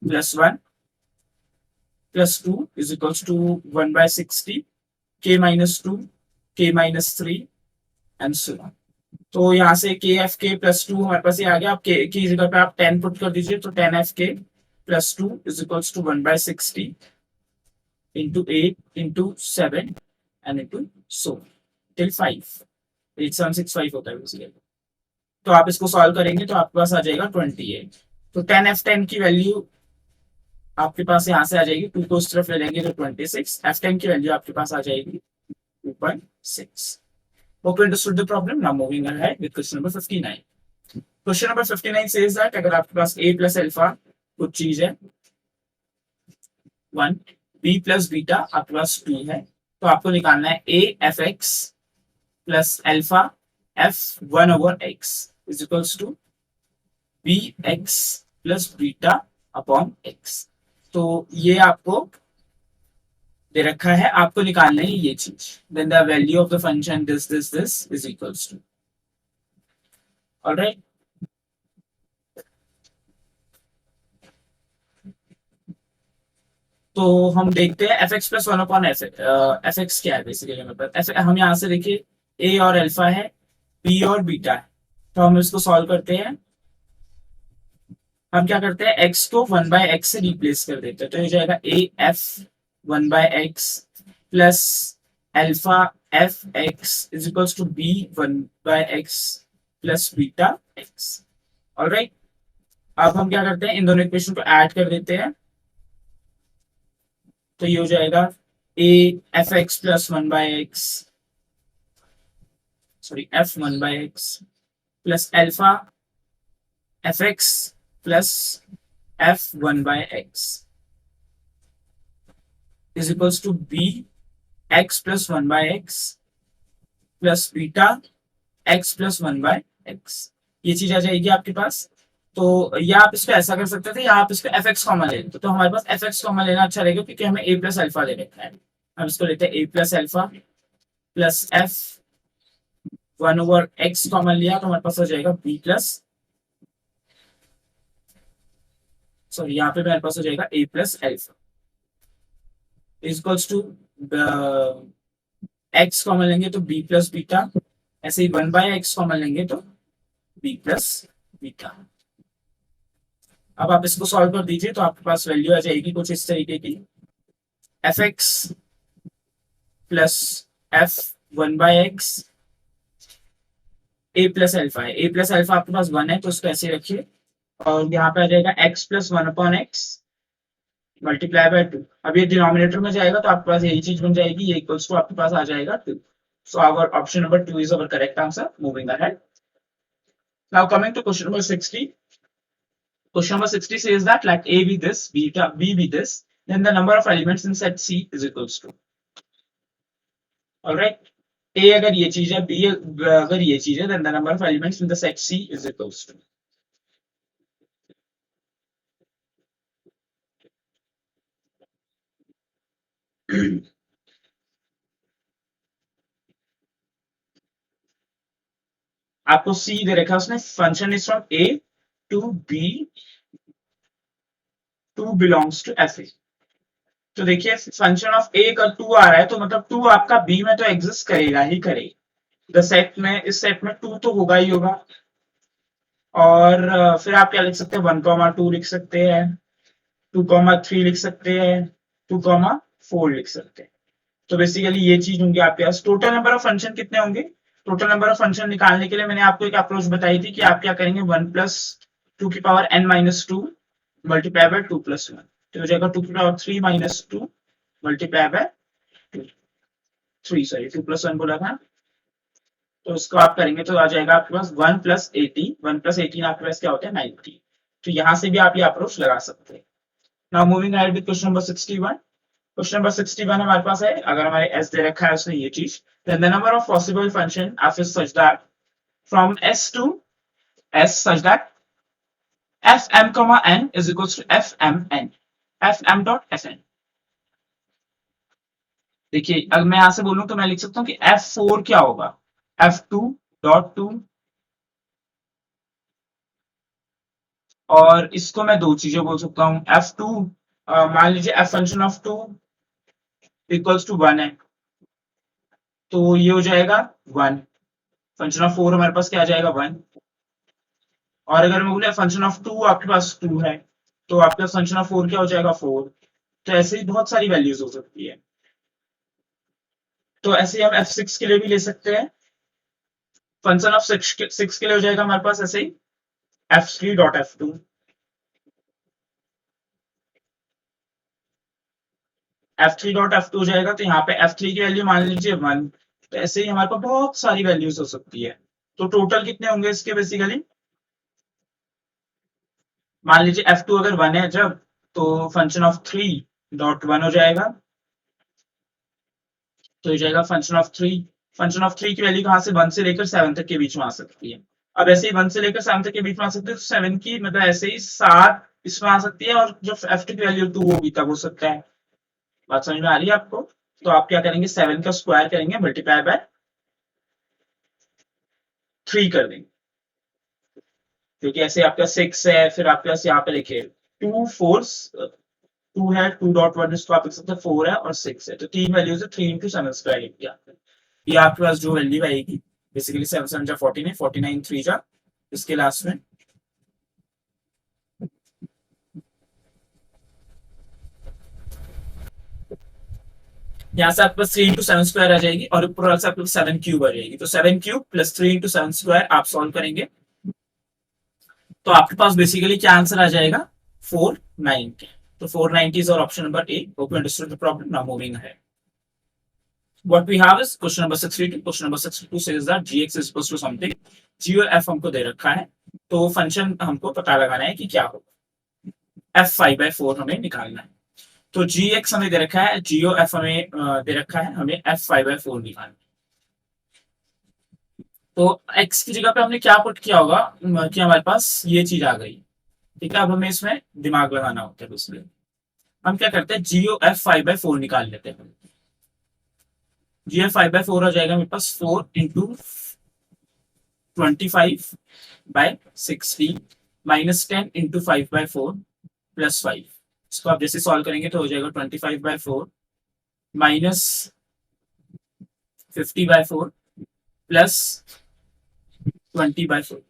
+1 +2 is equals to 1/60, k-2, k-3 and so on. तो यहाँ से kfk +2 हमारे पास ये आ गया। आप k की जगह पे आप 10 पुट कर दीजिए तो 10fk +2 is equals to 1/60 into 8 into 7 and into so till 5, 8765 होता है बेसिकली। तो आप इसको सॉल्व करेंगे तो आपके पास आ जाएगा 28। तो 10f10 की वैल्यू आपके पास यहाँ से आ जाएगी, 2 को उस तरफ ले लेंगे तो 26, f10 की वैल्यू आपके पास आ जाएगी 2.6। Hope you understood the problem. Now moving ahead with question number 59. Question number 59 says that अगर आपके पास a plus alpha कुछ चीज है 1, b plus beta आपके पास 2 है, तो आपको निकालना है a fx plus alpha f 1 over x is equals to bx plus beta upon x। तो ये आपको दे रखा है, आपको निकालना है ये चीज। Then the value of the function this is equals to, alright. तो हम देखते हैं f x plus 1 upon f x क्या है बेसिकली हमें पता। हम यहाँ से देखिए ए और अल्फा है, बी और बीटा है, तो हम इसको सॉल्व करते हैं। हम क्या करते हैं, एक्स को 1/x से रिप्लेस कर देते हैं, तो ये जाएगा a f 1/x plus alpha f x is equals to b 1/x plus beta x, alright. अब हम क्या करते हैं, इन दोनों इक्वेशन को ऐड कर देते हैं, तो ये हो जाएगा a F x plus 1/x sorry F 1/x plus alpha f x plus F 1/x is equals to b x plus 1/x plus beta x plus 1/x। ये चीज आ जाएगी आपके पास। तो या आप इसको ऐसा कर सकते थे या आप इसको एफ एक्स कॉमन ले लेते, तो हमारे पास एफ एक्स कॉमन लेना अच्छा रहेगा क्योंकि हमें ए प्लस अल्फा ले रखा है। हम इसको लेते हैं A plus alpha plus F 1 over X common लिया तो हमारे पास आ जाएगा बी प्लस सॉरी यहाँ पे मेरे पास हो जाएगा A plus alpha equals to X common लेंगे तो बी प्लस बीटा, ऐसे ही 1/x कॉमन लेंगे तो बी प्लस बीटा। अब आप इसको सॉल्व कर दीजिए तो आपके पास वैल्यू आ जाएगी कुछ इस तरीके की, F x plus F 1/x ए प्लस अल्फा है, ए प्लस अल्फा आपके पास 1 है तो उसको ऐसे रखिए, और यहाँ पे आ जाएगा x plus 1 upon x multiply by 2। अब ये डिनोमिनेटर में जाएगा तो आपके पास यही चीज बन जाएगी, ये इक्वल्स टू आपके पास आ जाएगा 2। So our option number 2 is our correct answer. Moving ahead, now coming to question number 60। Question number 60 says that let A be this, B be this, then the number of elements in set C is equals to, alright। A अगर ये चीज है, B अगर ये चीज है, then the number of elements in the set C is equals to। आपको C दे रखा है उसने, function is from A to B, 2 belongs to F। तो देखिए फंक्शन ऑफ ए का 2 आ रहा है तो मतलब 2 आपका बी में तो एग्जिस्ट करेगा ही करेगा, द सेट में, इस सेट में 2 तो होगा ही होगा। और फिर आप क्या लिख सकते हैं, 1,2 लिख सकते हैं, 2,3 लिख सकते हैं, 2,4 लिख सकते हैं। तो बेसिकली ये चीज होंगी आपके पास। टोटल नंबर ऑफ फंक्शन कितने होंगे, टोटल नंबर ऑफ फंक्शन निकालने के लिए मैंने आपको एक अप्रोच बताई थी कि आप क्या करेंगे, 1 प्लस 2 की power n-2 multiply by 2 plus 1, तो हो जाएगा 2 की power 3 minus 2 multiply by 3 sorry 2 plus 1 बोला था। तो इसको आप करेंगे तो आ जाएगा आपके पास 1 प्लस 18, 1 प्लस 18 आपके पास क्या होता है 90। तो यहां से भी आप ये अप्रोच लगा सकते हैं। Now moving ahead with question number 61। Question number 61 हमारे पास है, अगर हमारे एस दे रखा है उसने ये चीज, then the number of possible function f is such that from S to S such that fm, n is equals to fmn, fm dot fn। देखिए अगर मैं यहां से बोलूं तो मैं लिख सकता हूँ कि F4 क्या होगा, F2 डॉट 2, और इसको मैं दो चीजें बोल सकता हूँ। F2 मान लीजिए F function of 2 equals to 1 है, तो ये हो जाएगा 1। फंक्शन ऑफ 4 हमारे पास क्या आ जाएगा, 1। और अगर मैं बोलूँ फंक्शन ऑफ 2 आपके पास 2 है, तो आपके पास फंक्शन ऑफ 4 क्या हो जाएगा, 4। तो ऐसे ही बहुत सारी वैल्यूज हो सकती है। तो ऐसे ही हम F6 के लिए भी ले सकते हैं। फंक्शन ऑफ 6 के लिए हो जाएगा हमारे पास ऐसे ही F3 dot F2। F3 dot F2 हो जाएगा, तो यहाँ पे F3 की वैल्यू मान लीजिए 1। तो ऐसे ही हमारे पास बहुत सारी वैल्यूज हो सकती है। तो टोटल कितने होंगे इसके बेसिकली, मान लीजिए F2 अगर 1 है जब, तो फंक्शन ऑफ 3 डॉट 1 हो जाएगा। तो हो जाएगा फंक्शन ऑफ 3। फंक्शन ऑफ 3 की वैल्यू कहां से 1 से लेकर 7 तक के बीच में आ सकती है। अब ऐसे ही 1 से लेकर 7 तक के बीच में आ सकती है, तो 7 की मतलब ऐसे ही 7 इसमें आ सकती है, और जो F2 की वैल्यू 2 होगी तब हो सकता है। बात समझ में आ रही है आपको? तो आप क्या करेंगे, 7 का स्क्वायर करेंगे, मल्टीप्लाई बाय 3 कर देंगे, क्योंकि ऐसे आपका 6 है, फिर आपके पास यहाँ पे लिखे 2 4 2 है, 2 डॉट 1, इसको आप लिख सकते हैं 4 है और 6 है, तो तीन वैल्यूज है, 3 into 7 स्क्वायर ये आपके पास जो वैल्यू आएगी बेसिकली 7 7 जा 14 है, 49 3 जा इसके लास्ट में यहाँ से आपके पास 3 into 7 स्क्वायर आ जाएगी, और ऊपर से आपके पास 7 क्यूब आ जाएगी। तो 7 क्यूब प्लस 3 into 7 स्क्वायर आप सॉल्व करेंगे, तो आपके पास बेसिकली क्या आंसर आ जाएगा, 490। तो 490 is our option number A. Hope you understood the problem. Now moving ahead. What we have is question number 62. Question number 62 says that gx is equals to something. G और f हमको दे रखा है, तो function हमको पता लगाना है कि क्या होगा। f5/4 हमें निकालना है। तो gx हमें दे रखा है, g और f हमें दे रखा है, हमें f5/4 निकालना है। तो x की जगह पे हमने क्या पुट किया होगा कि हमारे पास ये चीज आ गई। ठीक है, अब हमें इसमें दिमाग लगाना होता है, इसलिए हम क्या करते हैं, GF5/4 निकाल लेते हैं। GF5/4 आ जाएगा मेरे पास 4 into 25/60 -10 into 5/4 +5। इसको आप जैसे सॉल्व करेंगे तो हो जाएगा 25/4 -50/4 +20/4।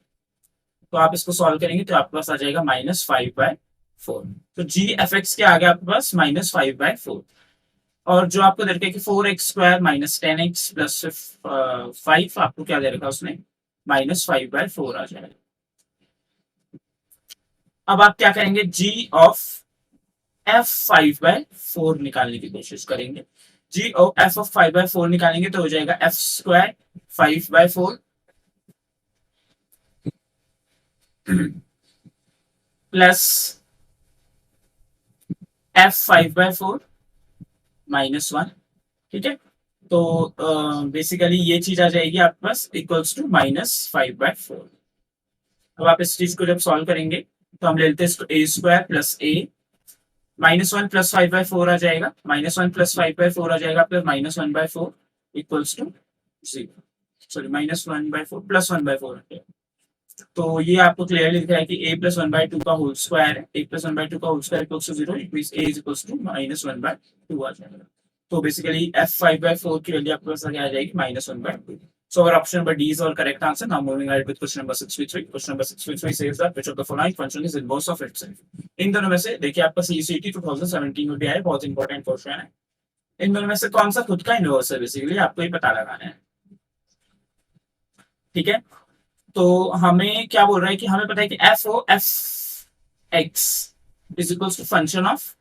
तो आप इसको सॉल्व करेंगे तो आपके पास आ जाएगा -5/4। तो GFX के आगे आपके पास -5/4, और जो आपको दे रखा है कि 4x² -10x + 5, आपको क्या दे रखा है उसने, -5/4 आ जाएगा। अब आप क्या करेंगे, G ऑफ F5/4 निकालने की कोशिश करेंगे। G ऑफ F5/4 निकालेंगे तो हो जाएगा f² 5/4 प्लस F5/4 -1। ठीक है, तो बेसिकली ये चीज आ जाएगी आपके पास इक्वल्स टू -5/4। अब आप इस चीज को जब सॉल्व करेंगे तो हम ले लेते हैं इसको a² + a -1 + 5/4 आ जाएगा, -1 + 5/4 आ जाएगा प्लस -1/4 इक्वल्स टू 0। सॉरी -1/4 + 1/4 है। तो ये आपको क्लियरली दिख रहा है कि a + 1/2 का होल स्क्वायर है, a + 1/2 का whole square equals to 0, it means a equals to -1/2 आ जाएगा। तो बेसिकली f5/4 की वैल्यू आपके पास आ जाएगी -1/2। So our option number D is our correct answer. Now moving ahead with question number 63. Question number 63 says that which of the following function is inverse of itself? इन दोनों में से देखिए आपका CCT 2017 में भी आया, बहुत इंपॉर्टेंट क्वेश्चन है। इन दोनों में से कौन सा खुद का इनवर्स है, बेसिकली आपको ही पता लगाना है। ठीक है, तो हमें क्या बोल रहा है कि हमें पता है कि f(f(x) is equals to function of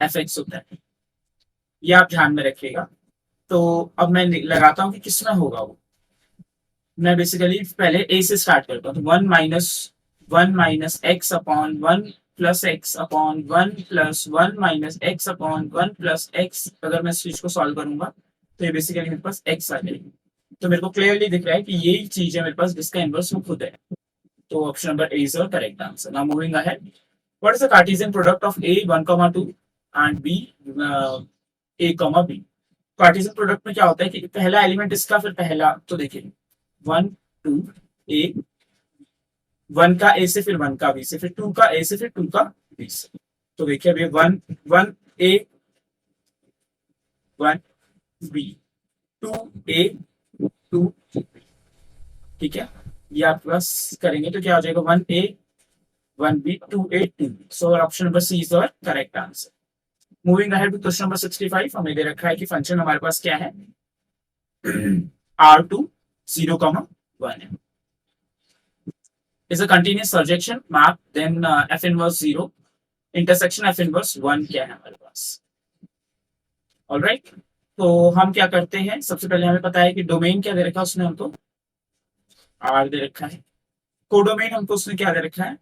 f(x) होता है, ये आप ध्यान में रखिएगा। तो अब मैं लगाता हूं कि किसमें होगा वो। मैं बेसिकली पहले a से स्टार्ट करता हूँ, तो 1 - 1 x/(1 + x/(1 + 1 - x/(1 + x)। अगर मैं इस चीज को सॉल्व करूंगा तो ये बेसिकली मेरे पास x आ जाएगी। तो मेरे को क्लियरली दिख रहा है कि यही चीज है मेरे पास जिसका इनवर्स वो खुद है। तो option number A is the correct answer. Now moving ahead, what is the Cartesian product of a 1, 2 and b a, b? Cartesian product में क्या होता है कि पहला एलिमेंट इसका फिर पहला, तो देखिए 1 2 ए, 1 का ए से फिर 1 का बी से फिर 2 का ए से फिर 2 का बी से। तो देखिए अभी 1 1 ए 1 बी 2 ए 2 बी, ठीक है। ये आप प्लस करेंगे तो क्या हो जाएगा 1 a 1 b 2 a 2 b. So option number C is our correct answer. Moving ahead to question number 65, हमें दे रखा है कि फंक्शन हमारे पास क्या है R2 0,1 है, is a continuous surjection map, then f inverse 0 intersection f inverse 1 क्या है हमारे पास। ऑलराइट, तो हम क्या करते हैं, सबसे पहले हमें पता है कि डोमेन क्या दे रखा है उसने हमको, R दे रखा है। कोडोमेन हमको उसने क्या दे रखा है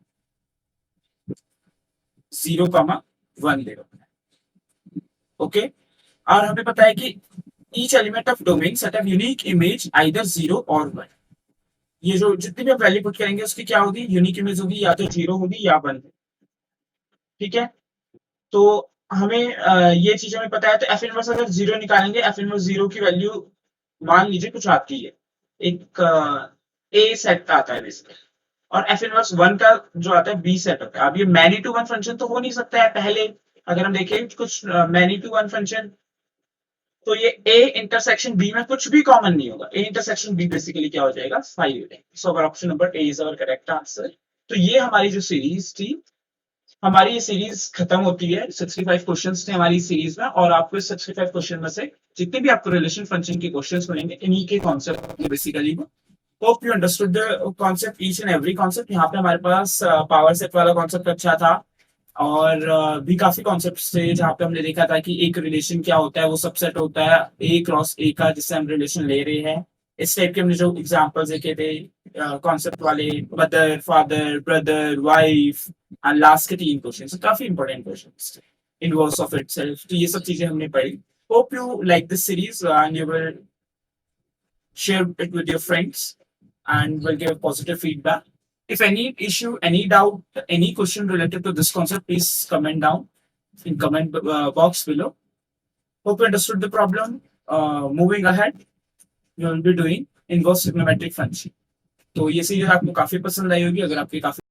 0,1 दे रखा है। ओके, और हमें पता है कि each element of domain set a unique image either 0 और 1। ये जो जितनी भी आप वैल्यू पुट करेंगे उसकी क्या होगी, यूनिक इमेज होगी, या तो 0 होगी या 1, ठीक है। तो हमें ये चीज हमें पता है, तो एफ इनवर्स अगर 0 निकालेंगे, एफ इनवर्स 0 की वैल्यू मान लीजिए कुछ आती है, एक ए सेट का आता है बेसिकली, और एफ इनवर्स 1 का जो आता है बी सेट होता है। अब ये मैनी टू वन फंक्शन तो हो नहीं सकता है पहले, अगर हम देखें कुछ मैनी टू वन फंक्शन, तो ये ए इंटरसेक्शन बी में कुछ भी कॉमन नहीं होगा, ए इंटरसेक्शन बी बेसिकली क्या हो जाएगा 5। So our option number A is our correct answer. तो ये हमारी जो सीरीज थी, हमारी ये सीरीज खत्म होती है, 65 क्वेश्चंस थे हमारी सीरीज में, और आपको इस 65 क्वेश्चन में से जितने भी आपको रिलेशन फंक्शन के क्वेश्चंस मिलेंगे इन्हीं के concept basically. Hope you understood the concept, each and every concept. यहाँ पे हमारे पास पावर सेट वाला कॉन्सेप्ट अच्छा था, और भी काफी कॉन्सेप्ट्स थे जहाँ पे हमने देखा था कि एक रिलेशन क्या होता है, वो सबसेट होता है ए क्रॉस ए का, जिससे हम रिलेशन ले रहे हैं। इस टाइप के हमने जो एग्जांपल्स देखे थे कॉन्सेप्ट वाले, mother father brother wife, and last के 3 क्वेश्चन काफी इंपॉर्टेंट क्वेश्चन थे, इनवर्स ऑफ इटसेल्फ। तो ये सब चीजें हमने पढ़ी। Hope you like this series and you will share it with your friends and will give positive feedback. If any issue, any doubt, any question related to this concept, please comment down in comment box below. Hope you understood the problem. Moving ahead, we will be doing inverse trigonometric function. तो ये series आपको काफी पसंद आई होगी। अगर आपकी काफी